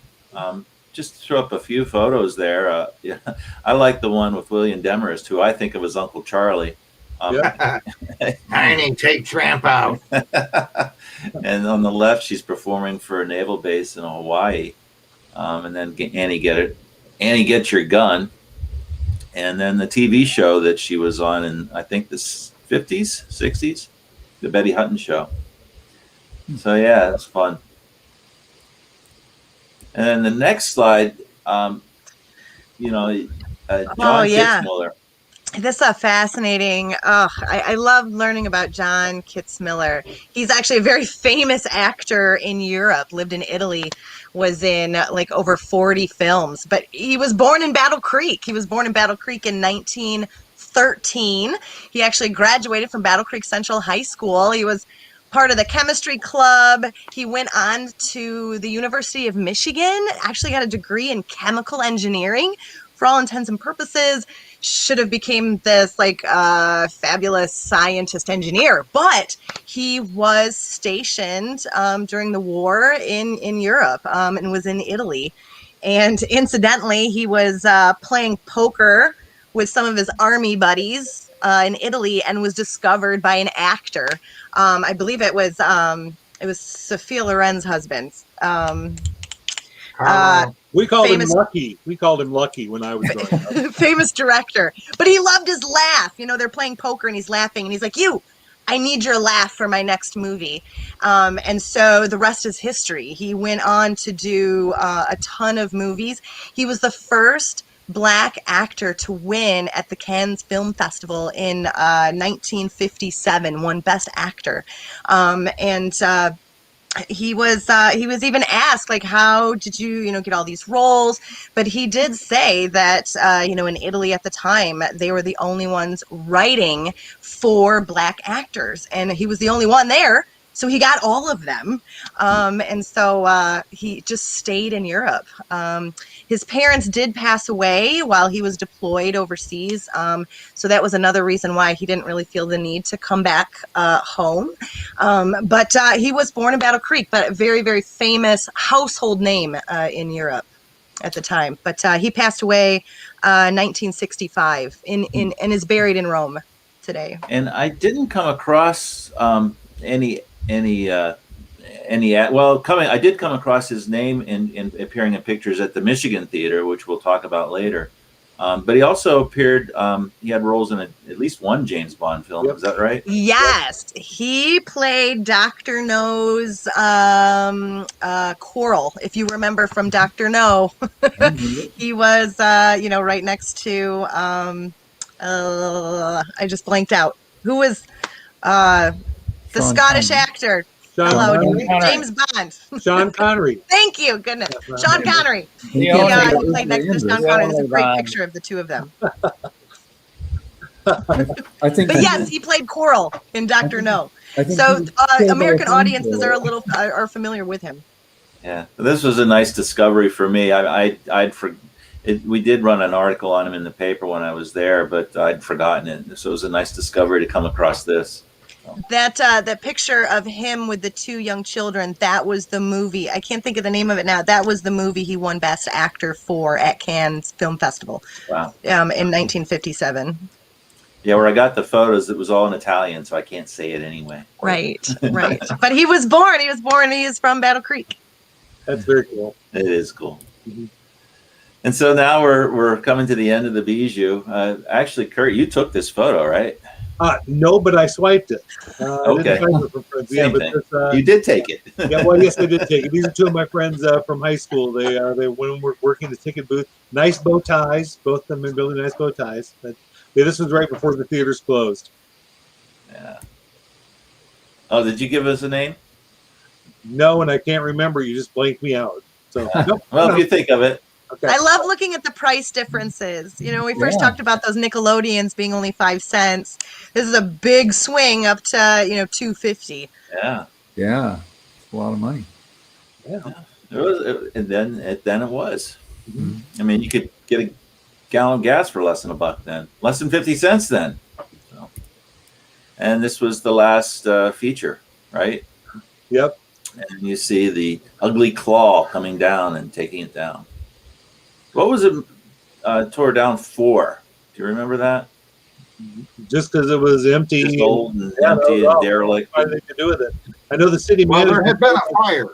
[SPEAKER 2] Just to throw up a few photos there. Yeah, I like the one with William Demarest, who I think of as Uncle Charlie.
[SPEAKER 5] Tiny, take Tramp out.
[SPEAKER 2] And on the left, she's performing for a naval base in Hawaii. And then Annie, Get Your Gun. And then the TV show that she was on in, I think, the 50s, 60s, the Betty Hutton Show. So, yeah, it's fun. And then the next slide, John Kitzmiller.
[SPEAKER 3] This is fascinating. I love learning about John Kitzmiller. He's actually a very famous actor in Europe, lived in Italy, was in like over 40 films. But he was born in Battle Creek. He was born in Battle Creek in 1913. He actually graduated from Battle Creek Central High School. He was part of the chemistry club. He went on to the University of Michigan, actually got a degree in chemical engineering. For all intents and purposes, should have became this fabulous scientist engineer, but he was stationed during the war in Europe and was in Italy. And incidentally, he was playing poker with some of his army buddies in Italy and was discovered by an actor. I believe it was Sophia Loren's husband.
[SPEAKER 1] We called him Lucky. We called him Lucky when I was growing up.
[SPEAKER 3] Famous director. But he loved his laugh. They're playing poker and he's laughing. And he's like, I need your laugh for my next movie. And so the rest is history. He went on to do a ton of movies. He was the first Black actor to win at the Cannes Film Festival in 1957, won Best Actor. He was even asked, how did you, get all these roles? But he did say that, in Italy at the time, they were the only ones writing for Black actors. And he was the only one there. So he got all of them. And so he just stayed in Europe. His parents did pass away while he was deployed overseas. So that was another reason why he didn't really feel the need to come back home. But he was born in Battle Creek, but a very, very famous household name in Europe at the time. But he passed away 1965 and is buried in Rome today.
[SPEAKER 2] And I didn't come across I did come across his name in appearing in pictures at the Michigan Theater, which we'll talk about later. But he also appeared, he had roles in at least one James Bond film. Yep. Is that right?
[SPEAKER 3] Yes. Yep. He played Dr. No's Coral, if you remember from Dr. No. He was, right next to, I just blanked out. Who was the
[SPEAKER 6] Sean
[SPEAKER 3] Scottish
[SPEAKER 6] Connery.
[SPEAKER 3] actor?
[SPEAKER 1] Connery.
[SPEAKER 3] James Bond.
[SPEAKER 1] Sean Connery.
[SPEAKER 3] Thank you. Goodness. Sean Connery.
[SPEAKER 6] He
[SPEAKER 3] Played next to Sean Connery. There's a great picture of the two of them.
[SPEAKER 6] I think.
[SPEAKER 3] But yes, he played Coral in Dr. No. So American audiences are familiar with him.
[SPEAKER 2] Yeah, this was a nice discovery for me. We did run an article on him in the paper when I was there, but I'd forgotten it. So it was a nice discovery to come across this.
[SPEAKER 3] That picture of him with the two young children, that was the movie. I can't think of the name of it now. That was the movie he won Best Actor for at Cannes Film Festival.
[SPEAKER 2] Wow.
[SPEAKER 3] In 1957.
[SPEAKER 2] Yeah, where I got the photos, it was all in Italian, so I can't say it anyway.
[SPEAKER 3] Right. But he was born. He is from Battle Creek.
[SPEAKER 1] That's very cool.
[SPEAKER 2] It is cool. Mm-hmm. And so now we're coming to the end of the Bijou. Actually, Kurt, you took this photo, right?
[SPEAKER 1] No, but I swiped it.
[SPEAKER 2] Okay.
[SPEAKER 1] I didn't swipe it for friends.
[SPEAKER 2] Same
[SPEAKER 1] but
[SPEAKER 2] thing.
[SPEAKER 1] this,
[SPEAKER 2] You did take it.
[SPEAKER 1] yeah, well, yes, I did take it. These are two of my friends from high school. They when we were working the ticket booth. Nice bow ties. Both of them been really nice bow ties. But yeah, this was right before the theaters closed.
[SPEAKER 2] Yeah. Oh, did you give us a name?
[SPEAKER 1] No, and I can't remember. You just blanked me out. So, nope,
[SPEAKER 2] Well,
[SPEAKER 1] no.
[SPEAKER 2] if you think of it.
[SPEAKER 1] Okay.
[SPEAKER 3] I love looking at the price differences. You know, we first talked about those nickelodeons being only 5 cents. This is a big swing up to, $2.50.
[SPEAKER 2] Yeah.
[SPEAKER 6] Yeah, it's a lot of money.
[SPEAKER 1] Yeah.
[SPEAKER 2] And then it was.
[SPEAKER 6] Mhm.
[SPEAKER 2] I mean, you could get a gallon of gas for less than $1 then. Less than 50 cents then. So, and this was the last feature, right?
[SPEAKER 1] Yep.
[SPEAKER 2] And you see the ugly claw coming down and taking it down. What was it tore down for? Do you remember that?
[SPEAKER 1] Just because it was empty.
[SPEAKER 2] Just old and
[SPEAKER 1] Yeah,
[SPEAKER 2] empty
[SPEAKER 1] no,
[SPEAKER 2] and derelict.
[SPEAKER 1] What they could do with it? I know the city
[SPEAKER 5] Well,
[SPEAKER 1] manager.
[SPEAKER 5] there had been a fire.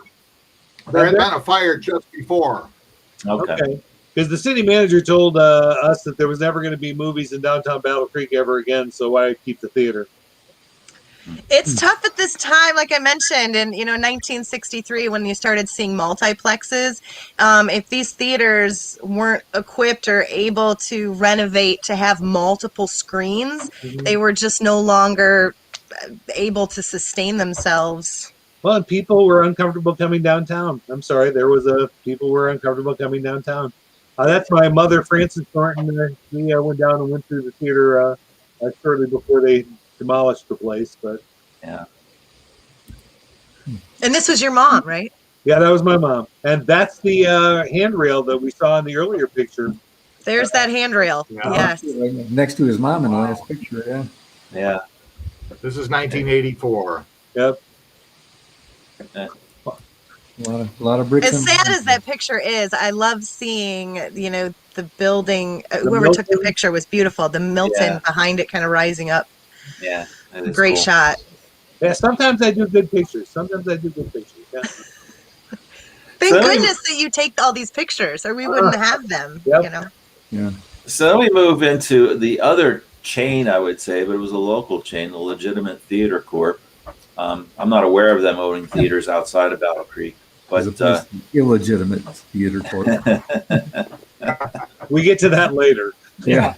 [SPEAKER 5] There had been a fire just before.
[SPEAKER 2] Okay.
[SPEAKER 1] Because the city manager told us that there was never going to be movies in downtown Battle Creek ever again, so why keep the theater?
[SPEAKER 3] It's tough at this time, like I mentioned, in 1963 when you started seeing multiplexes. If these theaters weren't equipped or able to renovate to have multiple screens, they were just no longer able to sustain themselves.
[SPEAKER 1] Well, and people were uncomfortable coming downtown. I'm sorry, people were uncomfortable coming downtown. That's my mother, Frances Thornton. We went down and went through the theater shortly before they demolished the place. But
[SPEAKER 2] yeah.
[SPEAKER 3] And this was your mom, right?
[SPEAKER 1] Yeah, that was my mom. And that's the handrail that we saw in the earlier picture.
[SPEAKER 3] There's that handrail.
[SPEAKER 5] Yeah.
[SPEAKER 3] Yes.
[SPEAKER 6] Next to his mom in the last picture, yeah.
[SPEAKER 2] Yeah.
[SPEAKER 5] This is 1984.
[SPEAKER 1] Yep.
[SPEAKER 6] A lot of bricks.
[SPEAKER 3] As sad as that picture is, I love seeing, the building. Whoever took the picture was beautiful. The Milton behind it kind of rising up.
[SPEAKER 2] Yeah.
[SPEAKER 3] Great
[SPEAKER 2] cool.
[SPEAKER 3] shot.
[SPEAKER 1] Yeah, sometimes I do good pictures. Yeah.
[SPEAKER 3] Thank goodness that you take all these pictures, or we wouldn't have them.
[SPEAKER 1] Yep.
[SPEAKER 6] Yeah.
[SPEAKER 2] So then we move into the other chain, I would say, but it was a local chain, the Legitimate Theater Corp. I'm not aware of them owning theaters outside of Battle Creek, but
[SPEAKER 6] illegitimate theater corp.
[SPEAKER 1] We get to that later.
[SPEAKER 6] Yeah.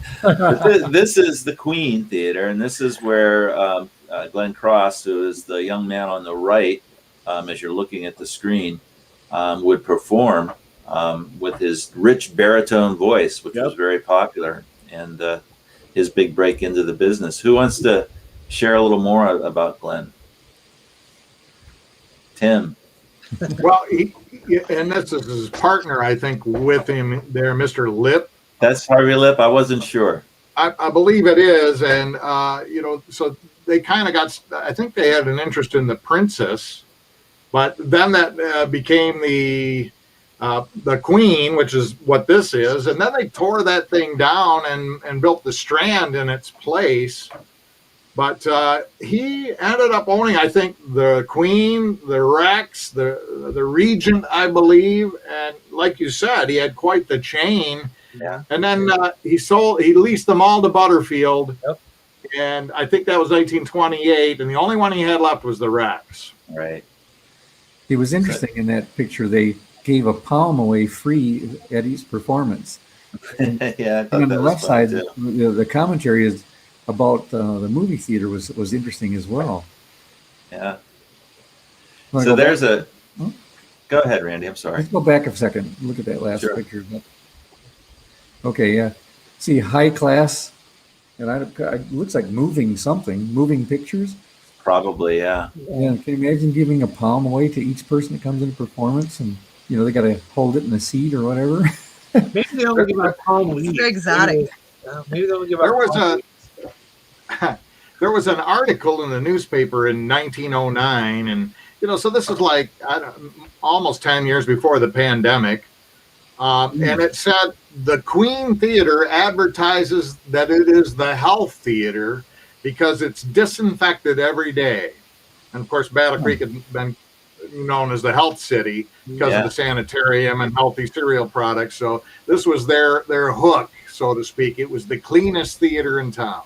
[SPEAKER 2] This is the Queen Theater, and this is where Glenn Cross, who is the young man on the right, as you're looking at the screen, would perform with his rich baritone voice, which was very popular, and his big break into the business. Who wants to share a little more about Glenn? Tim.
[SPEAKER 5] Well, and this is his partner, I think, with him there, Mr. Lip.
[SPEAKER 2] That's Harvey Lip. I wasn't sure.
[SPEAKER 5] I believe it is, and so they kind of got. I think they had an interest in the Princess, but then that became the Queen, which is what this is, and then they tore that thing down and built the Strand in its place. But he ended up owning, I think, the Queen, the Rex, the Regent, I believe, and like you said, he had quite the chain.
[SPEAKER 2] Yeah.
[SPEAKER 5] And then he leased them all to Butterfield, and I think that was 1928. And the only one he had left was the Rex.
[SPEAKER 2] Right.
[SPEAKER 6] It was interesting in that picture. They gave a palm away free at each performance. And,
[SPEAKER 2] yeah.
[SPEAKER 6] and on the left side, the commentary is about the movie theater was interesting as well.
[SPEAKER 2] Yeah.
[SPEAKER 6] Wanna
[SPEAKER 2] So
[SPEAKER 6] go
[SPEAKER 2] there's
[SPEAKER 6] back?
[SPEAKER 2] Go ahead, Randy. I'm sorry.
[SPEAKER 6] Let's go back a second. Look at that last
[SPEAKER 2] Sure.
[SPEAKER 6] picture. Okay, yeah. See, high class, and it looks like moving pictures.
[SPEAKER 2] Probably, yeah.
[SPEAKER 6] Yeah, can you imagine giving a palm away to each person that comes into performance, and they got to hold it in the seat or whatever?
[SPEAKER 1] Maybe they only give out palm leaves.
[SPEAKER 3] It's very exotic.
[SPEAKER 1] Maybe they only give out palm leaves.
[SPEAKER 5] There was an article in the newspaper in 1909, and so this is like almost 10 years before the pandemic, and it said the Queen Theater advertises that it is the health theater because it's disinfected every day. And of course, Battle Creek had been known as the health city because of the sanitarium and healthy cereal products. So this was their hook, so to speak. It was the cleanest theater in town.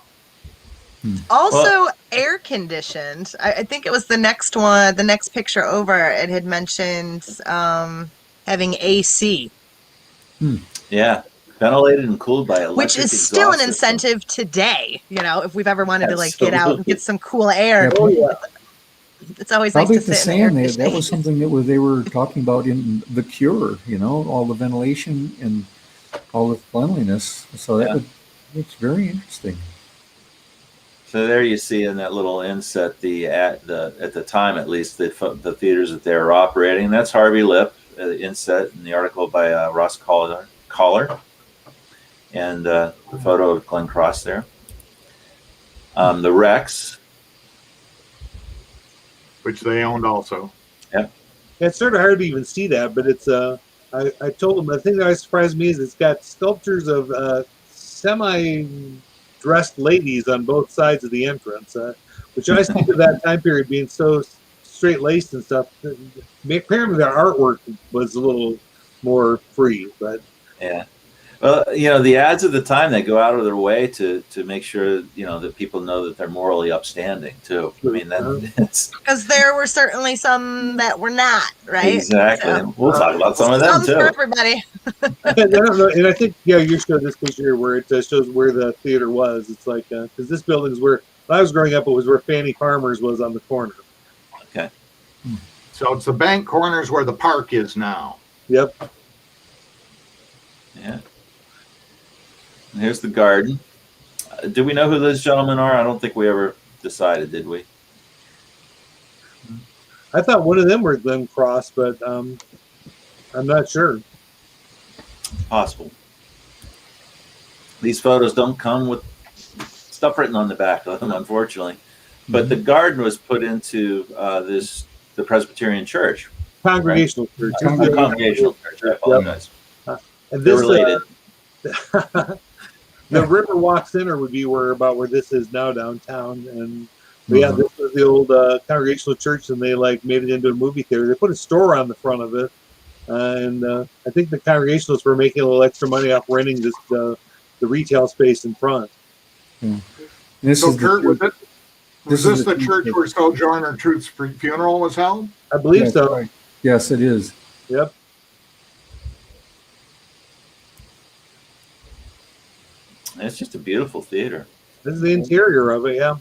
[SPEAKER 3] Also air conditioned. I think it was the next one, the next picture over. It had mentioned having AC,
[SPEAKER 2] Yeah, ventilated and cooled by electric
[SPEAKER 3] which is still an
[SPEAKER 2] exhaust system.
[SPEAKER 3] incentive today. You know, if we've ever wanted to like get out and get some cool air,
[SPEAKER 6] Yeah,
[SPEAKER 1] Oh yeah.
[SPEAKER 3] it's always
[SPEAKER 6] probably
[SPEAKER 3] nice
[SPEAKER 6] at
[SPEAKER 3] to
[SPEAKER 6] the
[SPEAKER 3] sit in air
[SPEAKER 6] sand, that
[SPEAKER 3] conditioning.
[SPEAKER 6] was something that they were talking about in The Cure, you know, all the ventilation and all the cleanliness. So it's very interesting.
[SPEAKER 2] So there you see in that little inset at the time, at least, the theaters that they were operating. That's Harvey Lip, inset in the article by Ross Collar, and the photo of Glenn Cross there. The Rex,
[SPEAKER 5] which they owned also.
[SPEAKER 1] It's sort of hard to even see that, but it's I told them the thing that surprised me is it's got sculptures of semi-dressed ladies on both sides of the entrance, which I think of that time period being so straight-laced and stuff. Apparently their artwork was a little more free, but
[SPEAKER 2] yeah. Well, you know, the ads of the time, they go out of their way to make sure, you know, that people know that they're morally upstanding too. I mean, that's
[SPEAKER 3] Because there were certainly some that were not, right?
[SPEAKER 2] exactly.
[SPEAKER 3] So,
[SPEAKER 2] We'll talk about some of them
[SPEAKER 3] some for
[SPEAKER 2] too.
[SPEAKER 3] everybody.
[SPEAKER 1] and I don't know, and I think you showed this picture where it shows where the theater was. It's like because this building is where when I was growing up, it was where Fannie Farmers was on the corner.
[SPEAKER 2] Okay.
[SPEAKER 5] So it's the bank corners where the park is now.
[SPEAKER 1] Yep.
[SPEAKER 2] Yeah. And here's the garden. Do we know who those gentlemen are? I don't think we ever decided, did we?
[SPEAKER 1] I thought one of them were Glenn Cross, but I'm not sure.
[SPEAKER 2] Possible. These photos don't come with stuff written on the back of them, unfortunately. But the garden was put into the Presbyterian Church.
[SPEAKER 1] Congregational church.
[SPEAKER 2] Congregational church. I apologize.
[SPEAKER 1] And
[SPEAKER 2] They're
[SPEAKER 1] this
[SPEAKER 2] related.
[SPEAKER 1] the Riverwalk Center would be where this is now downtown, and yeah, this was the old Congregational church, and they like made it into a movie theater. They put a store on the front of it, and I think the Congregationalists were making a little extra money off renting this the retail space in front.
[SPEAKER 5] So, Kurt, was this the church where Sojourner Truth's funeral was held?
[SPEAKER 1] I believe so.
[SPEAKER 6] Right. Yes, it is.
[SPEAKER 1] Yep.
[SPEAKER 2] It's just a beautiful theater.
[SPEAKER 1] This is the interior of it. Yeah,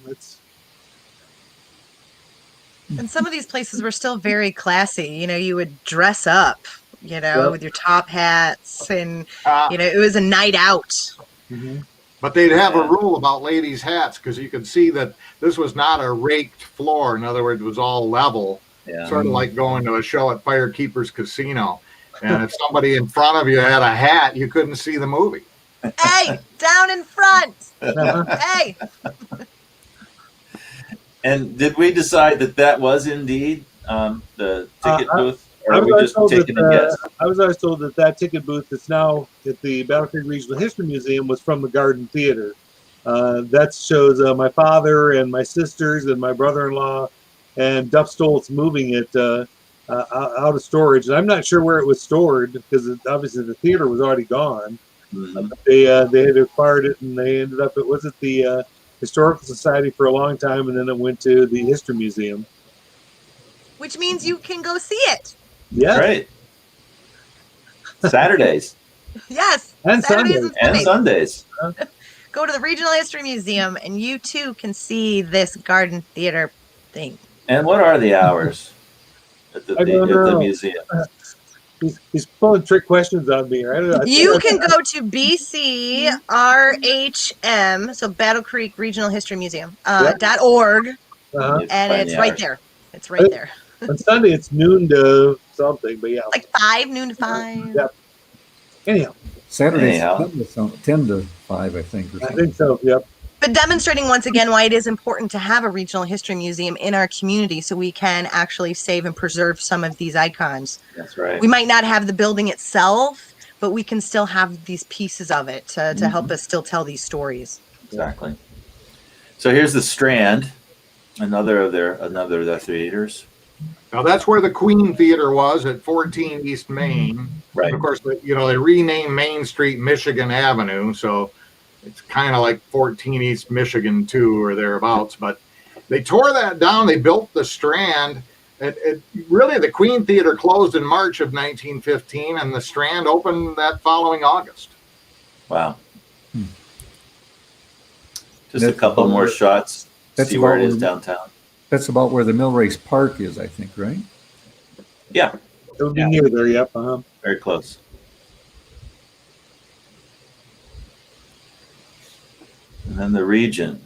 [SPEAKER 3] And some of these places were still very classy. You know, you would dress up, you know, with your top hats, and you know, it was a night out.
[SPEAKER 1] Mm-hmm.
[SPEAKER 5] But they'd have a rule about ladies' hats because you could see that this was not a raked floor. In other words, it was all level, sort of like going to a show at Firekeepers Casino. And if somebody in front of you had a hat, you couldn't see the movie.
[SPEAKER 3] Hey, down in front. Hey.
[SPEAKER 2] And did we decide that was indeed the ticket booth? Or
[SPEAKER 1] I
[SPEAKER 2] are we just taking a guess?
[SPEAKER 1] I was always told that ticket booth that's now at the Battle Creek Regional History Museum was from the Garden Theater. That shows my father and my sisters and my brother-in-law and Duff Stoltz moving it out of storage. And I'm not sure where it was stored because obviously the theater was already gone.
[SPEAKER 2] Mm-hmm.
[SPEAKER 1] They had acquired it, and they ended up. It was at the Historical Society for a long time, and then it went to the History Museum.
[SPEAKER 3] Which means you can go see it.
[SPEAKER 1] Yeah,
[SPEAKER 2] Great. Saturdays.
[SPEAKER 3] Yes.
[SPEAKER 1] And
[SPEAKER 3] Saturdays
[SPEAKER 2] and Sundays.
[SPEAKER 3] Go to the Regional History Museum, and you too can see this Garden Theater thing.
[SPEAKER 2] And what are the hours at the museum?
[SPEAKER 1] He's pulling trick questions on me. Right?
[SPEAKER 3] You can go to BCRHM, so Battle Creek Regional History Museum, .org, and it's right there. It's right there.
[SPEAKER 1] On Sunday, it's noon to something, but yeah.
[SPEAKER 3] Like noon to 5.
[SPEAKER 1] Yep. Anyhow.
[SPEAKER 6] Saturdays, 10 to 5, I think.
[SPEAKER 1] I think so, yep.
[SPEAKER 3] But demonstrating once again why it is important to have a regional history museum in our community so we can actually save and preserve some of these icons.
[SPEAKER 2] That's right.
[SPEAKER 3] We might not have the building itself, but we can still have these pieces of it to help us still tell these stories.
[SPEAKER 2] Exactly. So here's the Strand, another of their theaters.
[SPEAKER 5] Now that's where the Queen Theater was at 14 East Main.
[SPEAKER 2] Right.
[SPEAKER 5] And of course, they renamed Main Street Michigan Avenue. So It's kind of like 14 East Michigan too, or thereabouts. But they tore that down. They built the Strand. Really, the Queen Theater closed in March of 1915, and the Strand opened that following August.
[SPEAKER 2] Wow. Just a couple more shots. See where it is downtown.
[SPEAKER 6] That's about where the Millrace Park is, I think, right?
[SPEAKER 2] Yeah.
[SPEAKER 1] It would be near there, yep.
[SPEAKER 2] Very close. And then the Regent.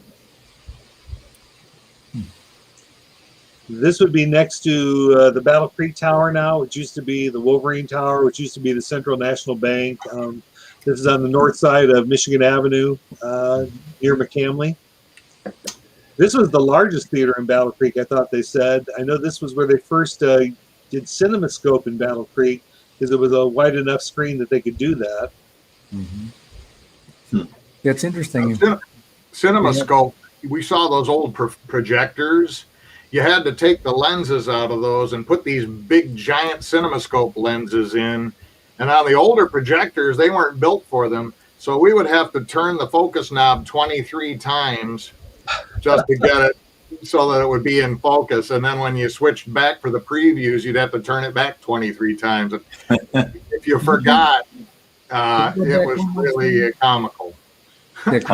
[SPEAKER 1] This would be next to the Battle Creek Tower now, which used to be the Wolverine Tower, which used to be the Central National Bank. This is on the north side of Michigan Avenue, near McCamley. This was the largest theater in Battle Creek, I thought they said. I know this was where they first did CinemaScope in Battle Creek, because it was a wide enough screen that they could do that.
[SPEAKER 6] Mm-hmm. Yeah, it's interesting.
[SPEAKER 5] CinemaScope, we saw those old projectors. You had to take the lenses out of those and put these big giant CinemaScope lenses in. And on the older projectors, they weren't built for them. So we would have to turn the focus knob 23 times just to get it so that it would be in focus. And then when you switched back for the previews, you'd have to turn it back 23 times. If you forgot, it was really comical.
[SPEAKER 6] Could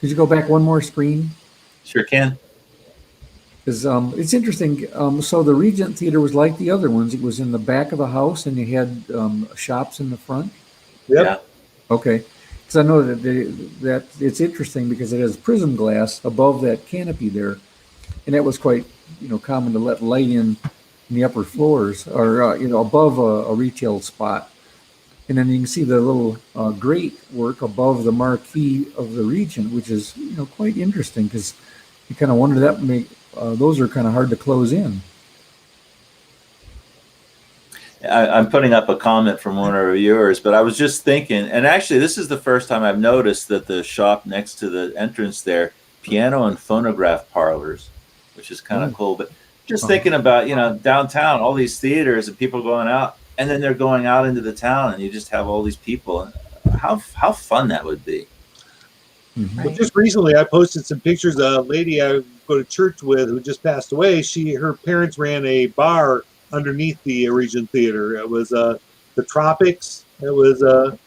[SPEAKER 6] you go back one more screen?
[SPEAKER 2] Sure can.
[SPEAKER 6] Because it's interesting. So the Regent Theater was like the other ones. It was in the back of the house, and you had shops in the front.
[SPEAKER 1] Yep.
[SPEAKER 2] Yeah.
[SPEAKER 6] Okay. Because I know that it's interesting because it has prism glass above that canopy there, and that was quite common to let light in the upper floors or above a retail spot. And then you can see the little grate work above the marquee of the Regent, which is quite interesting because you kind of wonder those are kind of hard to close in.
[SPEAKER 2] I'm putting up a comment from one of our viewers, but I was just thinking, and actually this is the first time I've noticed that the shop next to the entrance there, piano and phonograph parlors, which is kind of cool. But just thinking about, downtown, all these theaters and people going out, and then they're going out into the town and you just have all these people. And how fun that would be.
[SPEAKER 6] Mm-hmm.
[SPEAKER 1] Well, just recently I posted some pictures of a lady I go to church with who just passed away. Her parents ran a bar underneath the Regent Theater. It was the Tropics. It was a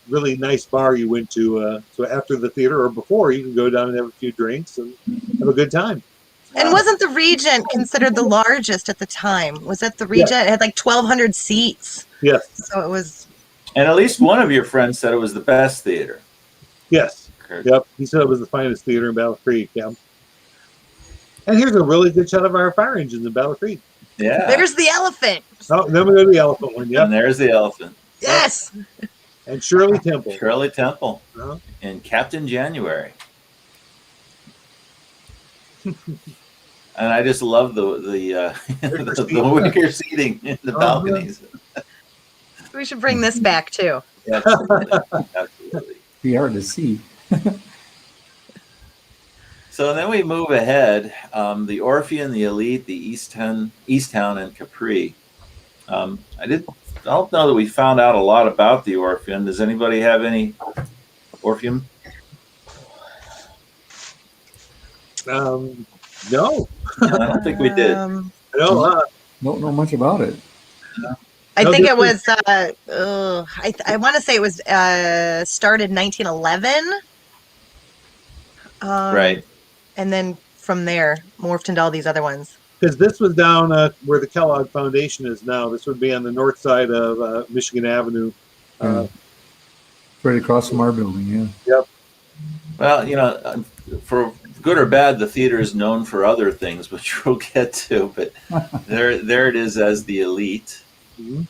[SPEAKER 1] really nice bar you went to. So after the theater or before, you can go down and have a few drinks and have a good time.
[SPEAKER 3] And wasn't the Regent considered the largest at the time? Was that the Regent? Yeah. It had like 1,200 seats.
[SPEAKER 1] Yes.
[SPEAKER 3] So it was.
[SPEAKER 2] And at least one of your friends said it was the best theater.
[SPEAKER 1] Yes. Yep. He said it was the finest theater in Battle Creek. Yeah. And here's a really good shot of our fire engines in Battle Creek.
[SPEAKER 2] Yeah.
[SPEAKER 3] There's the elephant.
[SPEAKER 1] Oh, then we go to the elephant one. Yep.
[SPEAKER 2] And there's the elephant.
[SPEAKER 3] Yes.
[SPEAKER 1] And Shirley Temple.
[SPEAKER 2] Shirley Temple. And Captain January. And I just love the wicker seating in the balconies.
[SPEAKER 3] We should bring this back too.
[SPEAKER 2] Yeah, absolutely.
[SPEAKER 6] Be hard to see.
[SPEAKER 2] So then we move ahead. The Orpheum, the Elite, the Easttown, and Capri. I don't know that we found out a lot about the Orpheum. Does anybody have any Orpheum?
[SPEAKER 1] No.
[SPEAKER 2] I don't think we did.
[SPEAKER 1] No,
[SPEAKER 6] don't know much about it.
[SPEAKER 3] I think it was. I want to say it was started 1911.
[SPEAKER 2] Right.
[SPEAKER 3] And then from there, morphed into all these other ones.
[SPEAKER 1] Because this was down where the Kellogg Foundation is now. This would be on the north side of Michigan Avenue.
[SPEAKER 6] Right across from our building, yeah.
[SPEAKER 1] Yep.
[SPEAKER 2] Well, for good or bad, the theater is known for other things, which we'll get to. But there it is as the Elite.
[SPEAKER 1] Mm-hmm.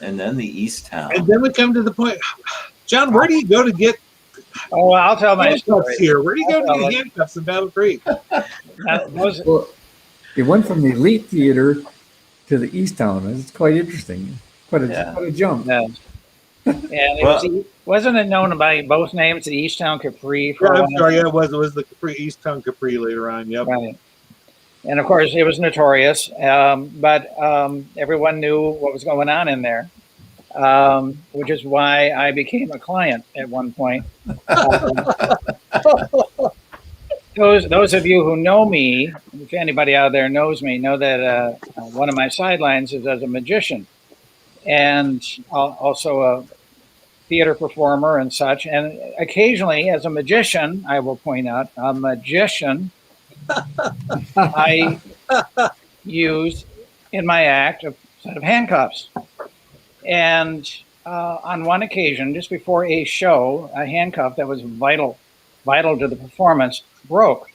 [SPEAKER 2] And then the Easttown.
[SPEAKER 1] And then we come to the point. John, where do you go to get
[SPEAKER 4] I'll tell my story
[SPEAKER 1] here? Where do you go to get handcuffs in Battle Creek?
[SPEAKER 6] Well, it went from the Elite Theater to the Easttown. It's quite interesting. Quite a jump.
[SPEAKER 4] Yeah. And wasn't it known by both names, the Easttown Capri?
[SPEAKER 1] I'm sorry, it was the Capri, Easttown Capri later on. Yep.
[SPEAKER 4] Right. And of course, it was notorious, but everyone knew what was going on in there. which is why I became a client at one point. Those of you who know me, if anybody out there knows me, know that one of my sidelines is as a magician, and also a theater performer and such. And occasionally, as a magician, I will point out, a magician, I use in my act a set of handcuffs. And on one occasion, just before a show, a handcuff that was vital to the performance broke.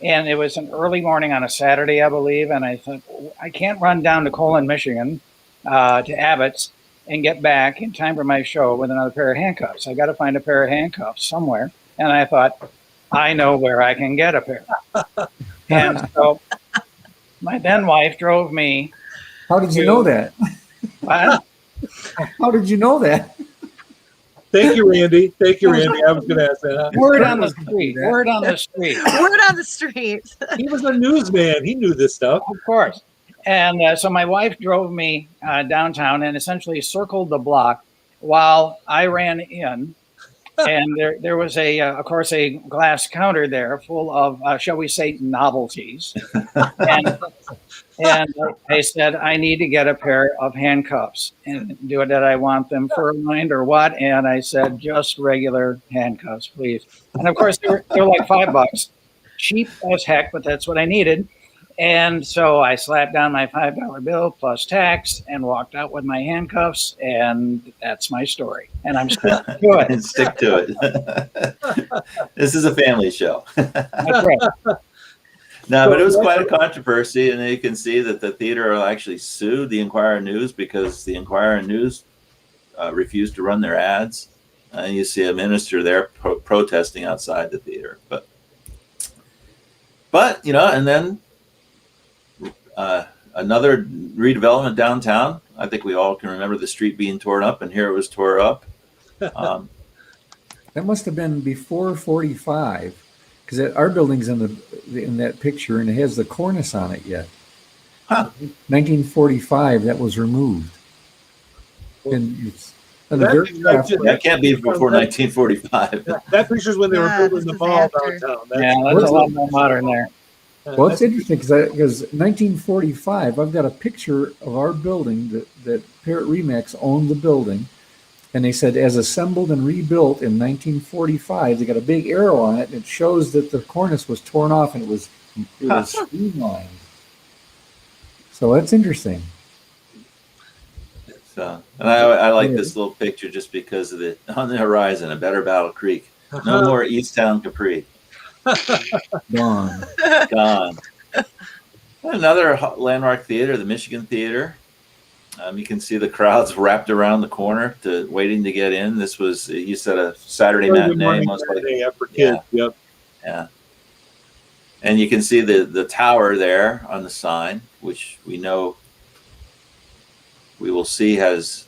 [SPEAKER 4] And it was an early morning on a Saturday, I believe. And I thought, I can't run down to Colon, Michigan, to Abbott's and get back in time for my show with another pair of handcuffs. I got to find a pair of handcuffs somewhere. And I thought, I know where I can get a pair. And so my then wife drove me.
[SPEAKER 6] How did you know that?
[SPEAKER 4] What?
[SPEAKER 6] How did you know that?
[SPEAKER 1] Thank you, Randy. Thank you, Randy. I was going to ask that.
[SPEAKER 4] Word on the street. Word on the street.
[SPEAKER 3] Word on the street.
[SPEAKER 1] He was a newsman. He knew this stuff.
[SPEAKER 4] Of course. And so my wife drove me downtown and essentially circled the block while I ran in. And there was of course, a glass counter there full of, shall we say, novelties. And I said, I need to get a pair of handcuffs. And did I want them fur-lined or what? And I said, just regular handcuffs, please. And of course, they were like $5. Cheap as heck, but that's what I needed. And so I slapped down my $5 bill plus tax and walked out with my handcuffs, and that's my story. And I'm sticking to it.
[SPEAKER 2] And stick to it. This is a family show.
[SPEAKER 4] That's right.
[SPEAKER 2] No, but it was quite a controversy, and you can see that the theater actually sued the Inquirer News because the Inquirer News refused to run their ads. And you see a minister there protesting outside the theater. But and then another redevelopment downtown. I think we all can remember the street being torn up, and here it was tore up.
[SPEAKER 6] That must have been before 45, because our building's in that picture, and it has the cornice on it yet.
[SPEAKER 2] Huh.
[SPEAKER 6] 1945, that was removed. And it's
[SPEAKER 2] that can't be before 1945.
[SPEAKER 1] That picture's when they were building the mall downtown.
[SPEAKER 4] That's a lot more modern there.
[SPEAKER 6] Well, it's interesting because 1945, I've got a picture of our building that Parrot Remax owned the building, and they said as assembled and rebuilt in 1945. They got a big arrow on it, and it shows that the cornice was torn off and it was streamlined. So that's interesting.
[SPEAKER 2] So, and I like this little picture just because of on the horizon, a better Battle Creek. No more Easttown Capri.
[SPEAKER 6] Gone.
[SPEAKER 2] Another landmark theater, the Michigan Theater. You can see the crowds wrapped around the corner waiting to get in. This was, you said, a Saturday matinee, most likely.
[SPEAKER 1] For kids.
[SPEAKER 2] Yeah.
[SPEAKER 1] Yep.
[SPEAKER 2] Yeah. And you can see the tower there on the sign, which we know we will see has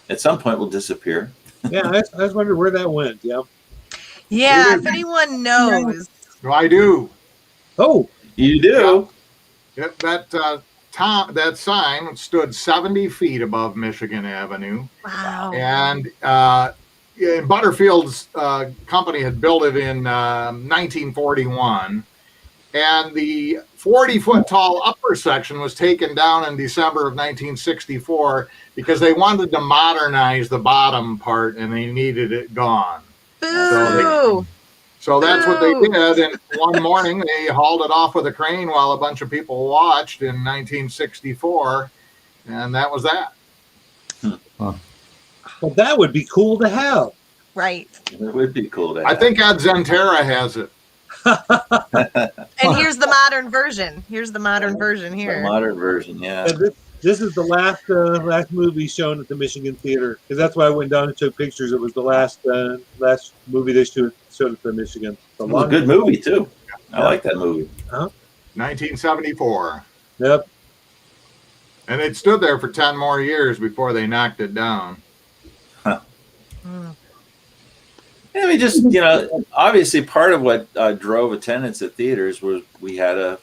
[SPEAKER 2] at some point will disappear.
[SPEAKER 1] Yeah, I was wondering where that went. Yeah.
[SPEAKER 3] Yeah, if anyone knows.
[SPEAKER 5] I do.
[SPEAKER 1] Oh,
[SPEAKER 2] you do?
[SPEAKER 5] Yeah, that sign stood 70 feet above Michigan Avenue.
[SPEAKER 3] Wow.
[SPEAKER 5] And Butterfield's company had built it in 1941. And the 40-foot tall upper section was taken down in December of 1964 because they wanted to modernize the bottom part and they needed it gone.
[SPEAKER 3] Boo!
[SPEAKER 5] So that's what they did. And one morning they hauled it off with a crane while a bunch of people watched in 1964. And that was that.
[SPEAKER 1] Well, that would be cool to have.
[SPEAKER 3] Right.
[SPEAKER 2] It would be cool to have.
[SPEAKER 5] I think Ed Zentera has it.
[SPEAKER 3] And here's the modern version. Here's the modern version here.
[SPEAKER 2] The modern version, yeah.
[SPEAKER 1] This is the last movie shown at the Michigan Theater, because that's why I went down and took pictures. It was the last movie they showed at the Michigan.
[SPEAKER 2] It was a good movie too. I like that movie.
[SPEAKER 5] 1974.
[SPEAKER 1] Yep.
[SPEAKER 5] And it stood there for 10 more years before they knocked it down.
[SPEAKER 2] Huh. I mean, just, obviously part of what drove attendance at theaters was we had a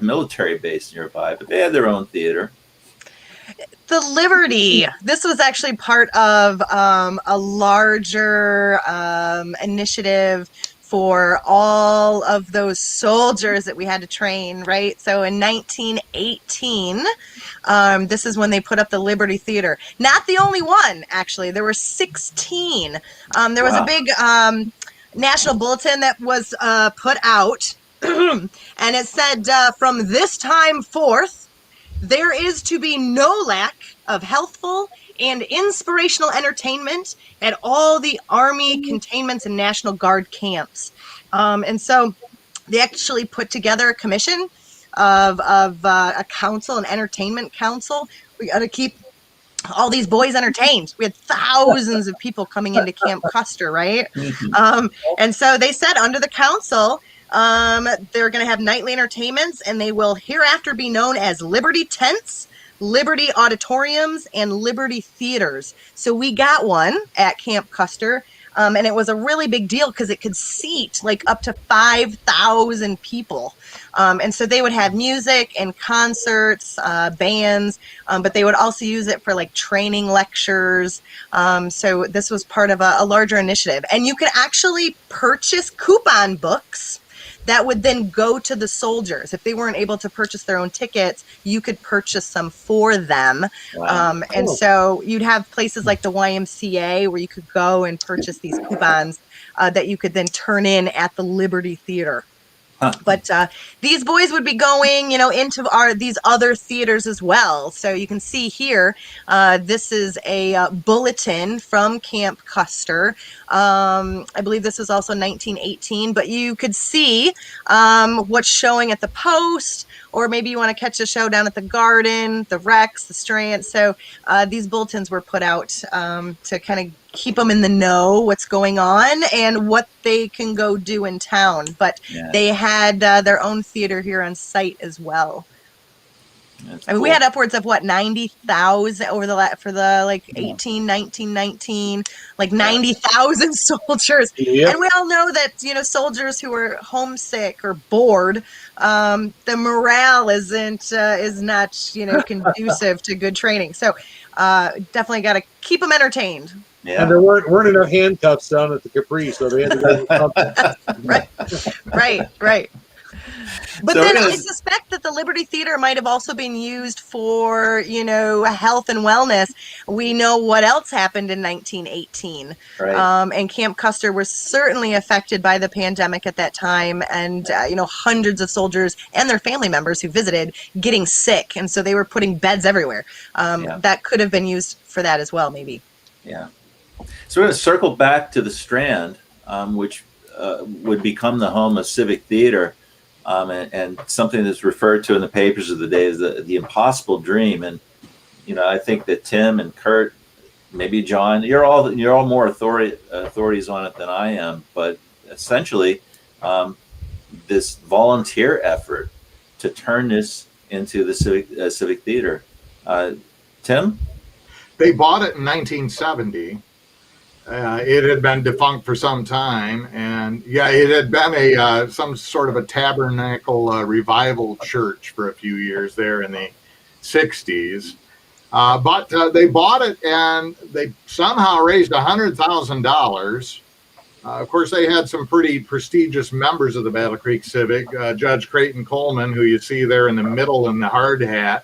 [SPEAKER 2] military base nearby, but they had their own theater.
[SPEAKER 3] The Liberty. This was actually part of a larger initiative for all of those soldiers that we had to train, right? So in 1918, this is when they put up the Liberty Theater. Not the only one, actually. There were 16. There was a big national bulletin that was put out, and it said, from this time forth, there is to be no lack of healthful and inspirational entertainment at all the Army containments and National Guard camps. And so they actually put together a commission of a council, an entertainment council. We got to keep all these boys entertained. We had thousands of people coming into Camp Custer, right? And so they said under the council, they're going to have nightly entertainments, and they will hereafter be known as Liberty Tents, Liberty Auditoriums, and Liberty Theaters. So we got one at Camp Custer, and it was a really big deal because it could seat like up to 5,000 people. And so they would have music and concerts, bands, but they would also use it for like training lectures. So this was part of a larger initiative. And you could actually purchase coupon books that would then go to the soldiers. If they weren't able to purchase their own tickets, you could purchase some for them.
[SPEAKER 2] Wow.
[SPEAKER 3] And so you'd have places like the YMCA where you could go and purchase these coupons that you could then turn in at the Liberty Theater.
[SPEAKER 2] Huh.
[SPEAKER 3] But these boys would be going, into these other theaters as well. So you can see here, this is a bulletin from Camp Custer. I believe this was also 1918, but you could see what's showing at the Post, or maybe you want to catch a show down at the Garden, the Rex, the Strand. So these bulletins were put out to kind of keep them in the know what's going on and what they can go do in town. But they had their own theater here on site as well.
[SPEAKER 2] That's
[SPEAKER 3] I mean,
[SPEAKER 2] cool.
[SPEAKER 3] we had upwards of 90,000 over for the 18, 19, 19, 90,000 soldiers.
[SPEAKER 1] Yep.
[SPEAKER 3] And we all know that, soldiers who are homesick or bored, the morale is not, conducive to good training. So definitely got to keep them entertained.
[SPEAKER 2] Yeah.
[SPEAKER 1] And there weren't enough handcuffs down at the Capri, so they had to go with something.
[SPEAKER 3] Right. But
[SPEAKER 2] So
[SPEAKER 3] then
[SPEAKER 2] we're
[SPEAKER 3] I
[SPEAKER 2] gonna-
[SPEAKER 3] suspect that the Liberty Theater might have also been used for, health and wellness. We know what else happened in 1918.
[SPEAKER 2] Right.
[SPEAKER 3] And Camp Custer was certainly affected by the pandemic at that time. And, hundreds of soldiers and their family members who visited getting sick. And so they were putting beds everywhere. That could have been used for that as well, maybe.
[SPEAKER 2] Yeah. So we're going to circle back to the Strand, which would become the home of Civic Theater, and something that's referred to in the papers of the day as the impossible dream. And I think that Tim and Kurt, maybe John, you're all more authorities on it than I am. But essentially, this volunteer effort to turn this into the Civic Theater. Tim?
[SPEAKER 5] They bought it in 1970. It had been defunct for some time, and it had been some sort of a tabernacle revival church for a few years there in the 60s. But they bought it, and they somehow raised $100,000. Of course, they had some pretty prestigious members of the Battle Creek Civic, Judge Creighton Coleman, who you see there in the middle in the hard hat,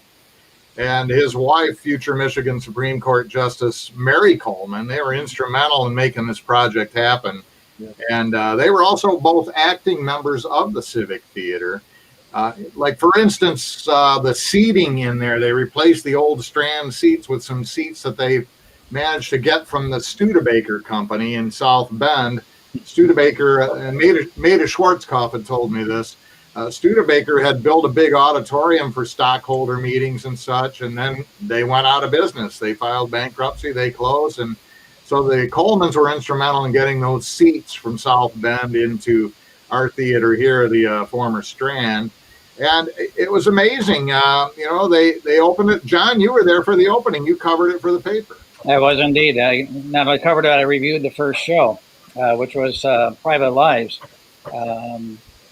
[SPEAKER 5] and his wife, future Michigan Supreme Court Justice Mary Coleman. They were instrumental in making this project happen. Yeah. And they were also both acting members of the Civic Theater. For instance, the seating in there, they replaced the old Strand seats with some seats that they managed to get from the Studebaker Company in South Bend. Studebaker, and Maida Schwarzkopf had told me this, Studebaker had built a big auditorium for stockholder meetings and such, and then they went out of business. They filed bankruptcy, they closed, and so the Colemans were instrumental in getting those seats from South Bend into our theater here, the former Strand. And it was amazing. They opened it. John, you were there for the opening. You covered it for the paper.
[SPEAKER 4] I was indeed. I not only covered it, I reviewed the first show, which was Private Lives.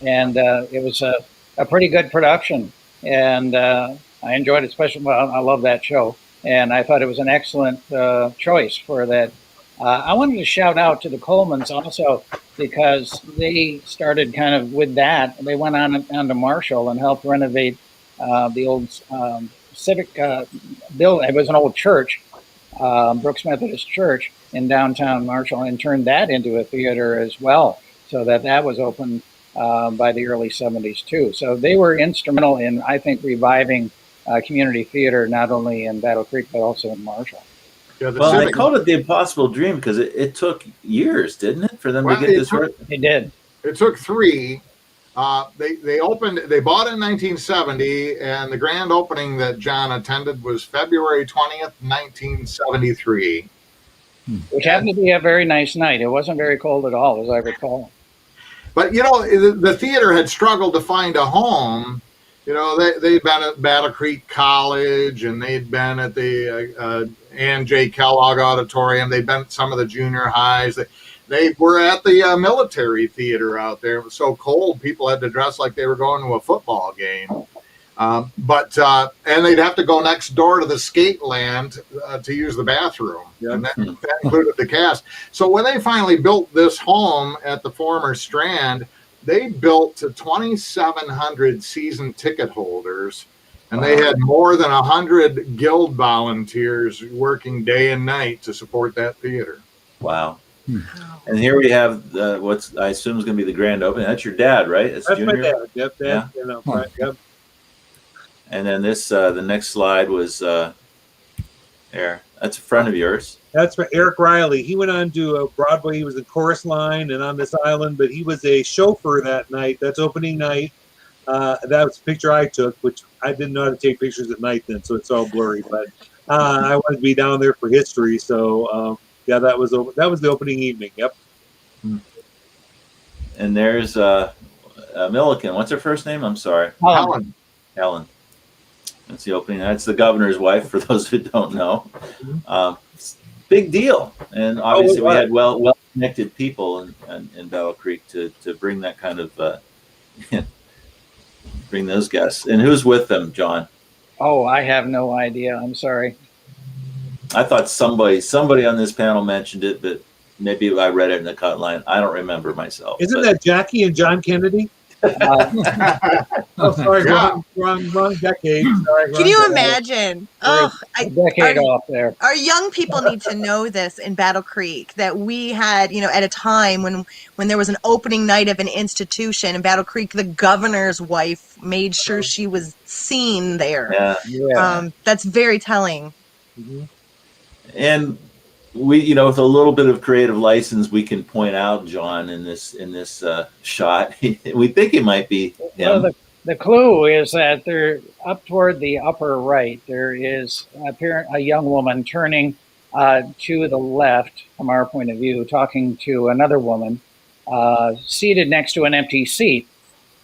[SPEAKER 4] And it was a pretty good production, and I enjoyed it. Especially, I love that show. and I thought it was an excellent choice for that. I wanted to shout out to the Colemans also because they started kind of with that. They went on to Marshall and helped renovate the old Civic building. It was an old church, Brooks Methodist Church in downtown Marshall, and turned that into a theater as well, so that was open by the early 70s too. So they were instrumental in, I think, reviving community theater, not only in Battle Creek, but also in Marshall.
[SPEAKER 5] Yeah,
[SPEAKER 2] Well, they called it the Impossible Dream because it took years, didn't it, for them to get this right?
[SPEAKER 4] They did.
[SPEAKER 5] It took 3. They bought in 1970, and the grand opening that John attended was February 20th, 1973.
[SPEAKER 4] Which happened to be a very nice night. It wasn't very cold at all, as I recall.
[SPEAKER 5] But, you know, the theater had struggled to find a home. You know, they'd been at Battle Creek College, and they'd been at the Ann J. Kellogg Auditorium. They'd been at some of the junior highs. They were at the military theater out there. It was so cold, people had to dress like they were going to a football game. And they'd have to go next door to the skate land to use the bathroom. Yep. And that included the cast. So when they finally built this home at the former Strand, they built to 2,700 season ticket holders, and they had more than 100 guild volunteers working day and night to support that theater.
[SPEAKER 2] Wow. And here we have what's I assume is going to be the grand opening. That's your dad, right?
[SPEAKER 1] That's Junior? My dad. Yep.
[SPEAKER 2] Yeah.
[SPEAKER 1] You know, right, yep.
[SPEAKER 2] And then this, the next slide was there. That's a friend of yours.
[SPEAKER 1] That's for Eric Riley. He went on to Broadway. He was in Chorus Line and On This Island, but he was a chauffeur that night. That's opening night. That was a picture I took, which I didn't know how to take pictures at night then, so it's all blurry. But I wanted to be down there for history, so yeah, that was the opening evening. Yep.
[SPEAKER 2] And there's Milliken. What's her first name? I'm sorry.
[SPEAKER 5] Helen.
[SPEAKER 2] That's the opening. That's the governor's wife, for those who don't know. Big deal. And obviously we had well-connected people in Battle Creek to bring that kind of, bring those guests. And who's with them, John?
[SPEAKER 4] Oh, I have no idea. I'm sorry.
[SPEAKER 2] I thought somebody on this panel mentioned it, but maybe I read it in the cut line. I don't remember myself.
[SPEAKER 1] Isn't that Jackie and John Kennedy? Oh, sorry,
[SPEAKER 5] yeah.
[SPEAKER 1] wrong decade. Sorry,
[SPEAKER 3] Can you imagine? Oh,
[SPEAKER 4] decade off there.
[SPEAKER 3] Our young people need to know this in Battle Creek, that we had, at a time when there was an opening night of an institution in Battle Creek, the governor's wife made sure she was seen there.
[SPEAKER 2] Yeah.
[SPEAKER 3] That's very telling.
[SPEAKER 1] Mm-hmm.
[SPEAKER 2] And we, with a little bit of creative license, we can point out John in this shot. We think it might be him.
[SPEAKER 4] Well, the clue is that they're up toward the upper right. There is a young woman turning to the left from our point of view, talking to another woman seated next to an empty seat.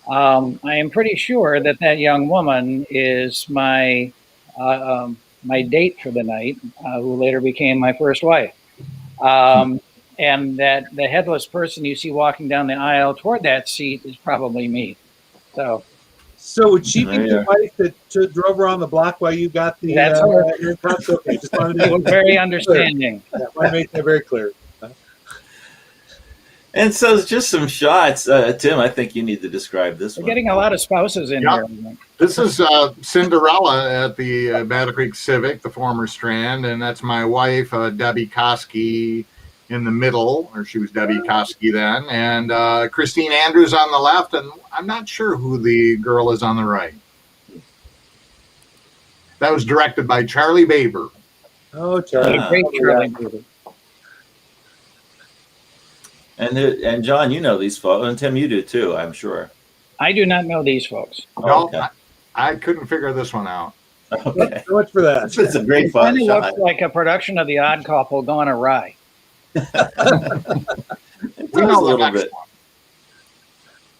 [SPEAKER 4] I am pretty sure that young woman is my date for the night, who later became my first wife. And that the headless person you see walking down the aisle toward that seat is probably me. So
[SPEAKER 1] would she be the wife that drove around the block while you got the...
[SPEAKER 4] That's her.
[SPEAKER 1] Okay, just wanted to
[SPEAKER 4] it was very understanding.
[SPEAKER 1] Yeah, I want to make that very clear.
[SPEAKER 2] And so it's just some shots. Tim, I think you need to describe this
[SPEAKER 4] We're
[SPEAKER 2] one.
[SPEAKER 4] getting a lot of spouses in here.
[SPEAKER 5] This is Cinderella at the Battle Creek Civic, the former Strand, and that's my wife, Debbie Koski, in the middle, or she was Debbie Koski then, and Christine Andrews on the left, and I'm not sure who the girl is on the right. That was directed by Charlie Baber.
[SPEAKER 1] Oh, Charlie.
[SPEAKER 4] Great Charlie Baber.
[SPEAKER 2] And John, you know these folks, and Tim, you do too, I'm sure.
[SPEAKER 4] I do not know these folks.
[SPEAKER 5] No,
[SPEAKER 2] okay.
[SPEAKER 5] I couldn't figure this one out.
[SPEAKER 2] Okay.
[SPEAKER 1] So much for that.
[SPEAKER 2] It's a great
[SPEAKER 4] It
[SPEAKER 2] fun
[SPEAKER 4] kind of
[SPEAKER 2] shot.
[SPEAKER 4] looks like a production of The Odd Couple gone awry.
[SPEAKER 5] We
[SPEAKER 2] We
[SPEAKER 5] know
[SPEAKER 2] a
[SPEAKER 5] the
[SPEAKER 2] little
[SPEAKER 5] next
[SPEAKER 2] bit.
[SPEAKER 5] one.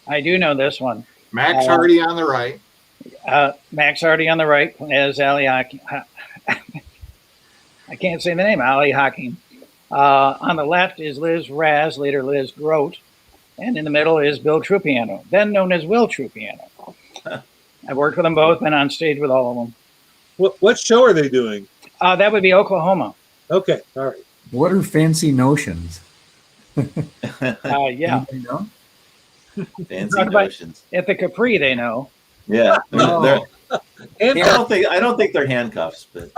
[SPEAKER 4] I do know this one.
[SPEAKER 5] Max Hardy on the right.
[SPEAKER 4] Max Hardy on the right as Ali Hakim. I can't say the name, Ali Hakim. On the left is Liz Raz, later Liz Grote. And in the middle is Bill Trupiano, then known as Will Trupiano. I've worked with them both, been on stage with all of them.
[SPEAKER 1] What show are they doing?
[SPEAKER 4] That would be Oklahoma.
[SPEAKER 1] Okay, all right.
[SPEAKER 6] What are fancy notions?
[SPEAKER 4] Yeah.
[SPEAKER 6] Anybody know?
[SPEAKER 2] Fancy notions.
[SPEAKER 4] At the Capri, they know.
[SPEAKER 2] Yeah.
[SPEAKER 6] Oh.
[SPEAKER 2] I don't think they're handcuffs, but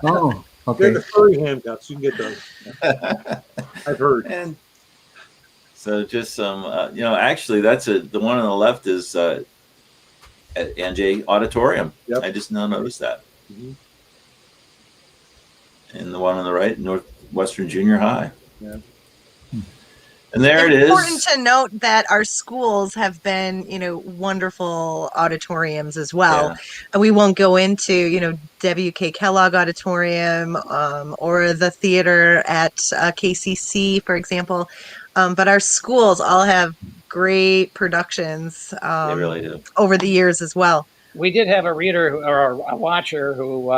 [SPEAKER 6] Oh,
[SPEAKER 1] They're
[SPEAKER 6] okay.
[SPEAKER 1] the furry handcuffs. You can get those. I've heard.
[SPEAKER 2] and so just some, actually that's the one on the left is at NJ Auditorium.
[SPEAKER 1] Yep.
[SPEAKER 2] I just now noticed that.
[SPEAKER 1] Mhm.
[SPEAKER 2] And the one on the right, Northwestern Junior High.
[SPEAKER 1] Yeah.
[SPEAKER 2] And there it is.
[SPEAKER 3] Important to note that our schools have been, wonderful auditoriums as well.
[SPEAKER 2] Yeah.
[SPEAKER 3] And we won't go into, W.K. Kellogg Auditorium or the theater at KCC, for example. But our schools all have great productions
[SPEAKER 2] They really do.
[SPEAKER 3] over the years as well.
[SPEAKER 4] We did have a reader or a watcher who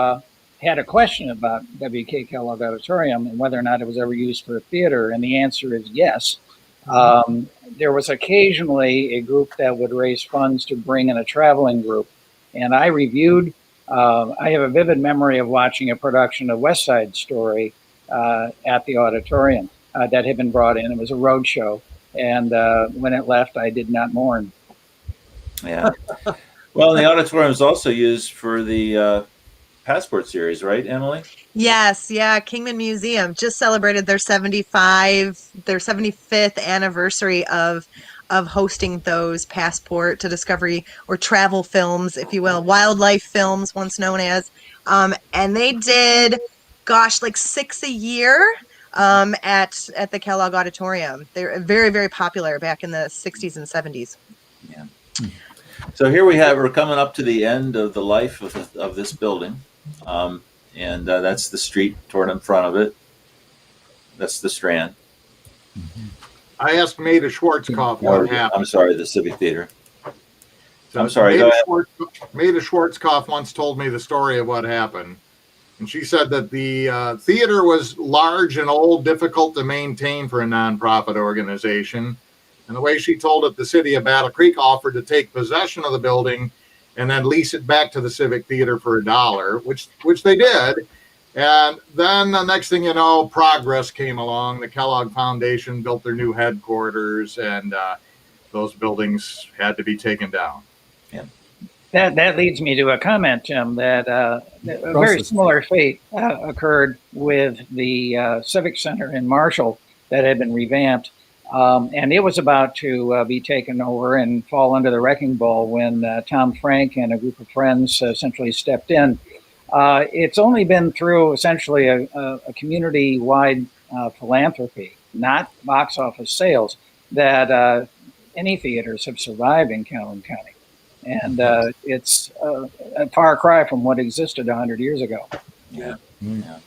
[SPEAKER 4] had a question about W.K. Kellogg Auditorium and whether or not it was ever used for a theater, and the answer is yes. There was occasionally a group that would raise funds to bring in a traveling group, and I reviewed. I have a vivid memory of watching a production of West Side Story at the auditorium that had been brought in. It was a road show, and when it left, I did not mourn.
[SPEAKER 2] Yeah. Well, the auditorium is also used for the Passport series, right, Emily?
[SPEAKER 3] Yes, yeah. Kingman Museum just celebrated their 75th anniversary of hosting those Passport to Discovery or travel films, if you will, wildlife films, once known as. And they did, like 6 a year at the Kellogg Auditorium. They're very, very popular back in the 60s and 70s.
[SPEAKER 2] Yeah. So here we're coming up to the end of the life of this building. And that's the street toward in front of it. That's the Strand.
[SPEAKER 5] I asked Maida Schwarzkopf what happened.
[SPEAKER 2] I'm sorry, the Civic Theater.
[SPEAKER 5] So
[SPEAKER 2] I'm sorry, go ahead.
[SPEAKER 5] Maida Schwarzkopf once told me the story of what happened. And she said that the theater was large and old, difficult to maintain for a nonprofit organization. And the way she told it, the city of Battle Creek offered to take possession of the building and then lease it back to the Civic Theater for $1, which they did. And then the next thing you know, progress came along. The Kellogg Foundation built their new headquarters, and those buildings had to be taken down.
[SPEAKER 2] Yeah.
[SPEAKER 4] That leads me to a comment, Jim, that a very similar fate occurred with the Civic Center in Marshall that had been revamped. And it was about to be taken over and fall under the wrecking ball when Tom Frank and a group of friends essentially stepped in. It's only been through essentially a community-wide philanthropy, not box office sales, that any theaters have survived in Calhoun County. And it's a far cry from what existed 100 years ago.
[SPEAKER 2] Yeah. Yeah.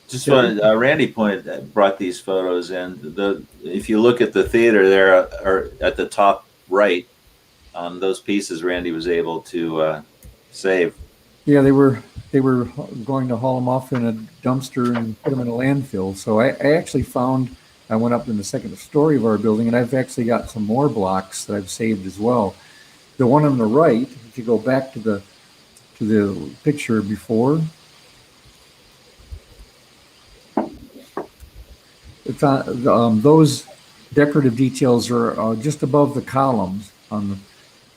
[SPEAKER 2] Just wanted, Randy brought these photos in. If you look at the theater there, or at the top right, those pieces Randy was able to save.
[SPEAKER 6] Yeah, they were going to haul them off in a dumpster and put them in a landfill. So I actually I went up in the second story of our building, and I've actually got some more blocks that I've saved as well. The one on the right, if you go back to the picture before, it's those decorative details are just above the columns on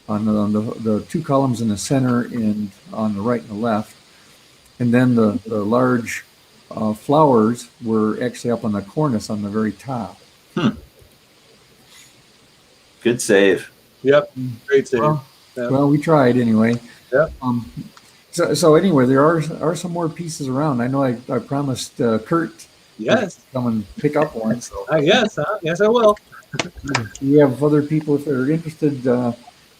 [SPEAKER 6] the two columns in the center and on the right and the left, and then the large flowers were actually up on the cornice on the very top.
[SPEAKER 2] Good save.
[SPEAKER 1] Yep, great save.
[SPEAKER 6] Well, we tried anyway.
[SPEAKER 1] Yep.
[SPEAKER 6] So anyway, there are some more pieces around. I know I promised Kurt.
[SPEAKER 1] Yes.
[SPEAKER 6] To come and pick up one. So
[SPEAKER 1] yes, I will.
[SPEAKER 6] We have other people if they're interested.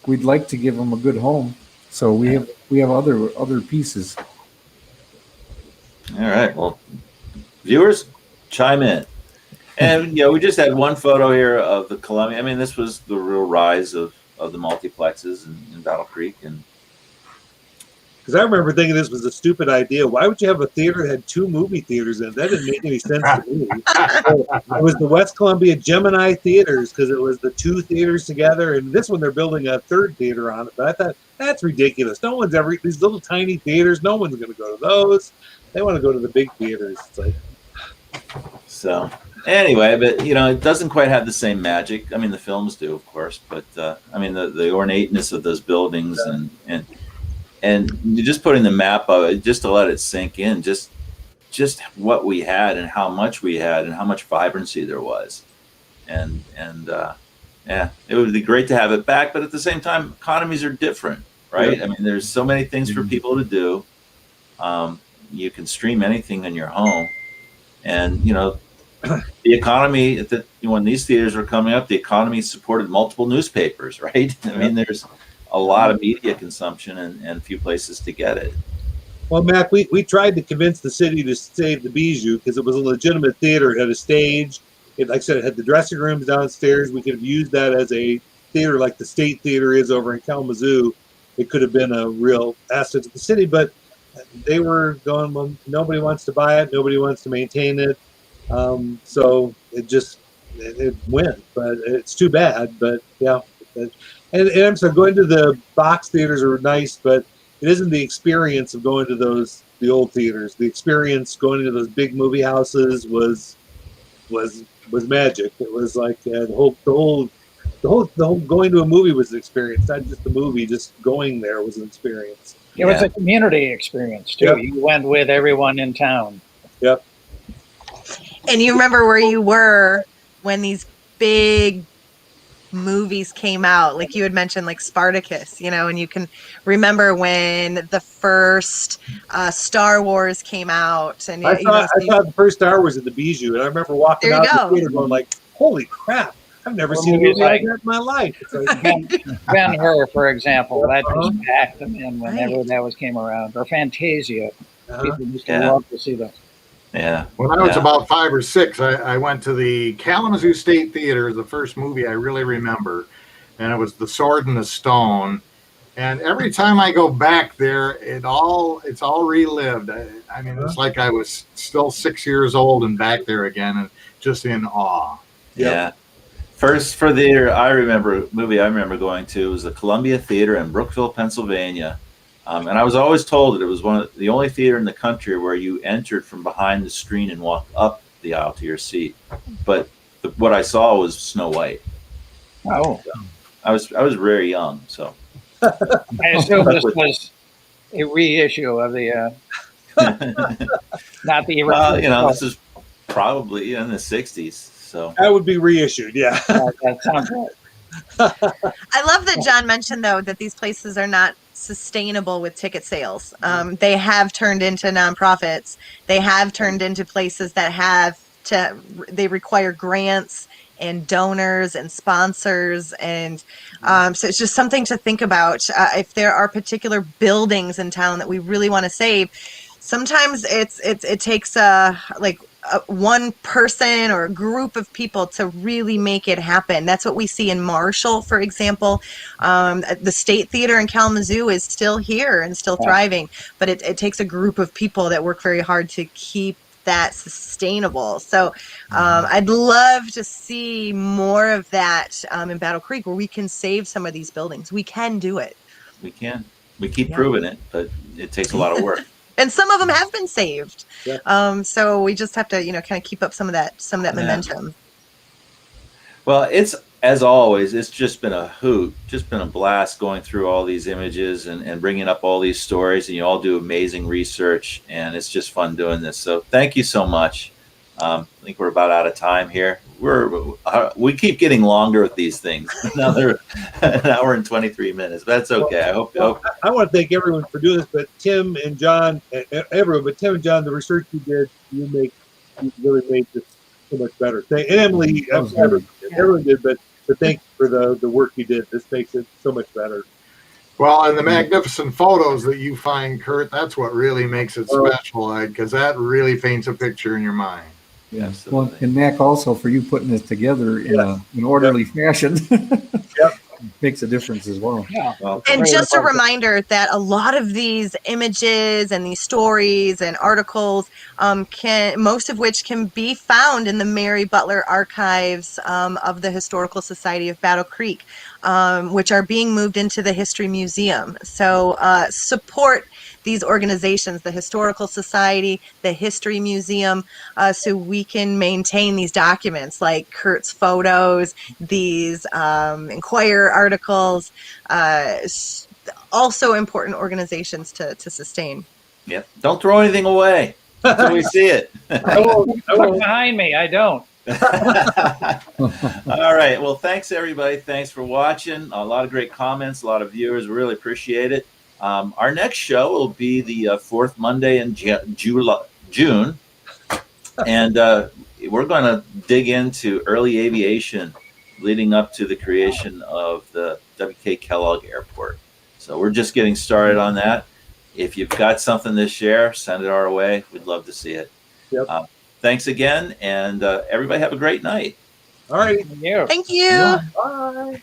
[SPEAKER 6] We'd like to give them a good home. So we have other pieces.
[SPEAKER 2] All right. Well, viewers, chime in. And we just had one photo here of the Columbia. I mean, this was the real rise of the multiplexes in Battle Creek, and
[SPEAKER 1] Because I remember thinking this was a stupid idea. Why would you have a theater that had 2 movie theaters in it? That didn't make any sense to me. So it was the West Columbia Gemini Theaters because it was the 2 theaters together. And this one, they're building a 3rd theater on it. But I thought, that's ridiculous. No one's ever, these little tiny theaters, no one's going to go to those. They want to go to the big theaters. It's like,
[SPEAKER 2] so anyway, but you know, it doesn't quite have the same magic. I mean, the films do, of course, but I mean, the ornateness of those buildings and you're just putting the map of it just to let it sink in, just what we had and how much we had and how much vibrancy there was, and yeah, it would be great to have it back. But at the same time, economies are different, right? I mean, there's so many things for people to do. You can stream anything in your home, and you know, the economy when these theaters were coming up, the economy supported multiple newspapers, right? I mean, there's a lot of media consumption and few places to get it.
[SPEAKER 1] well, Mac, we tried to convince the city to save the Bijou because it was a legitimate theater. It had a stage. Like I said, it had the dressing rooms downstairs. We could have used that as a theater like the State Theater is over in Kalamazoo. It could have been a real asset to the city, but they were going, well, nobody wants to buy it. Nobody wants to maintain it. So it went, but it's too bad. But yeah. And I'm sorry, going to the box theaters are nice, but it isn't the experience of going to the old theaters. The experience going to those big movie houses was magic. It was like the whole going to a movie was an experience, not just the movie. Just going there was an experience.
[SPEAKER 4] It was a community experience too. Yep. You went with everyone in town.
[SPEAKER 1] Yep.
[SPEAKER 3] And you remember where you were when these big movies came out, like you had mentioned, like Spartacus, you know, and you can remember when the first Star Wars came out. And I
[SPEAKER 1] saw the first Star Wars at the Bijou, and I remember walking out the theater going like, "Holy crap! I've never seen a movie like that in my life." It's like,
[SPEAKER 4] Ben-Hur, for example, that just packed them in whenever that came around. Or Fantasia, people used to love to see that.
[SPEAKER 2] Yeah.
[SPEAKER 5] When I was about 5 or 6, I went to the Kalamazoo State Theater, the first movie I really remember, and it was The Sword and the Stone. And every time I go back there, it's all relived. I mean, it's like I was still 6 years old and back there again, and just in awe.
[SPEAKER 2] Yeah. First for theater, movie I remember going to was the Columbia Theater in Brookville, Pennsylvania. And I was always told that it was the only theater in the country where you entered from behind the screen and walked up the aisle to your seat. But what I saw was Snow White.
[SPEAKER 4] Oh,
[SPEAKER 2] so I was very young, so
[SPEAKER 4] I assume this was a reissue of the not the original.
[SPEAKER 2] You know, this is probably in the '60s, so
[SPEAKER 1] that would be reissued. Yeah,
[SPEAKER 4] that sounds right.
[SPEAKER 3] I love that John mentioned, though, that these places are not sustainable with ticket sales. They have turned into nonprofits. They have turned into places that they require grants and donors and sponsors. And so it's just something to think about. If there are particular buildings in town that we really want to save, sometimes it takes one person or a group of people to really make it happen. That's what we see in Marshall, for example. The State Theater in Kalamazoo is still here and still thriving, but it takes a group of people that work very hard to keep that sustainable. So I'd love to see more of that in Battle Creek, where we can save some of these buildings. We can do it.
[SPEAKER 2] We can. We keep proving it, but it takes a lot of work.
[SPEAKER 3] And some of them have been saved.
[SPEAKER 1] Yeah.
[SPEAKER 3] So we just have to, kind of keep up some of that momentum.
[SPEAKER 2] Well, it's, as always, it's just been a hoot, just been a blast going through all these images and bringing up all these stories, and you all do amazing research, and it's just fun doing this. So thank you so much. I think we're about out of time here. We keep getting longer with these things. Another an hour and 23 minutes. But that's okay. I hope.
[SPEAKER 1] I want to thank everyone for doing this, but Tim and John, the research you did, you really made this so much better. And Emily, everyone did, but thank you for the work you did. This makes it so much better.
[SPEAKER 5] Well, and the magnificent photos that you find, Kurt, that's what really makes it special, because that really paints a picture in your mind.
[SPEAKER 2] Yeah,
[SPEAKER 6] well, and Mac, also for you putting this together in an orderly fashion.
[SPEAKER 1] Yep.
[SPEAKER 6] makes a difference as well.
[SPEAKER 4] Yeah.
[SPEAKER 2] Well,
[SPEAKER 3] And
[SPEAKER 4] Very
[SPEAKER 3] just a
[SPEAKER 4] important.
[SPEAKER 3] reminder that a lot of these images and these stories and articles, most of which can be found in the Mary Butler archives of the Historical Society of Battle Creek, which are being moved into the History Museum. So support these organizations, the Historical Society, the History Museum, so we can maintain these documents like Kurt's photos, these Inquirer articles, also important organizations to sustain.
[SPEAKER 2] yep. Don't throw anything away until we see it.
[SPEAKER 4] Look behind me. I don't.
[SPEAKER 2] All right. Well, thanks everybody. Thanks for watching. A lot of great comments, a lot of viewers. We really appreciate it. Our next show will be the fourth Monday in June, and we're going to dig into early aviation leading up to the creation of the W.K. Kellogg Airport. So we're just getting started on that. If you've got something to share, send it our way. We'd love to see it.
[SPEAKER 1] Yep.
[SPEAKER 2] Thanks again, and everybody have a great night.
[SPEAKER 1] All right.
[SPEAKER 4] Thank you.
[SPEAKER 3] Thank you.
[SPEAKER 1] Bye.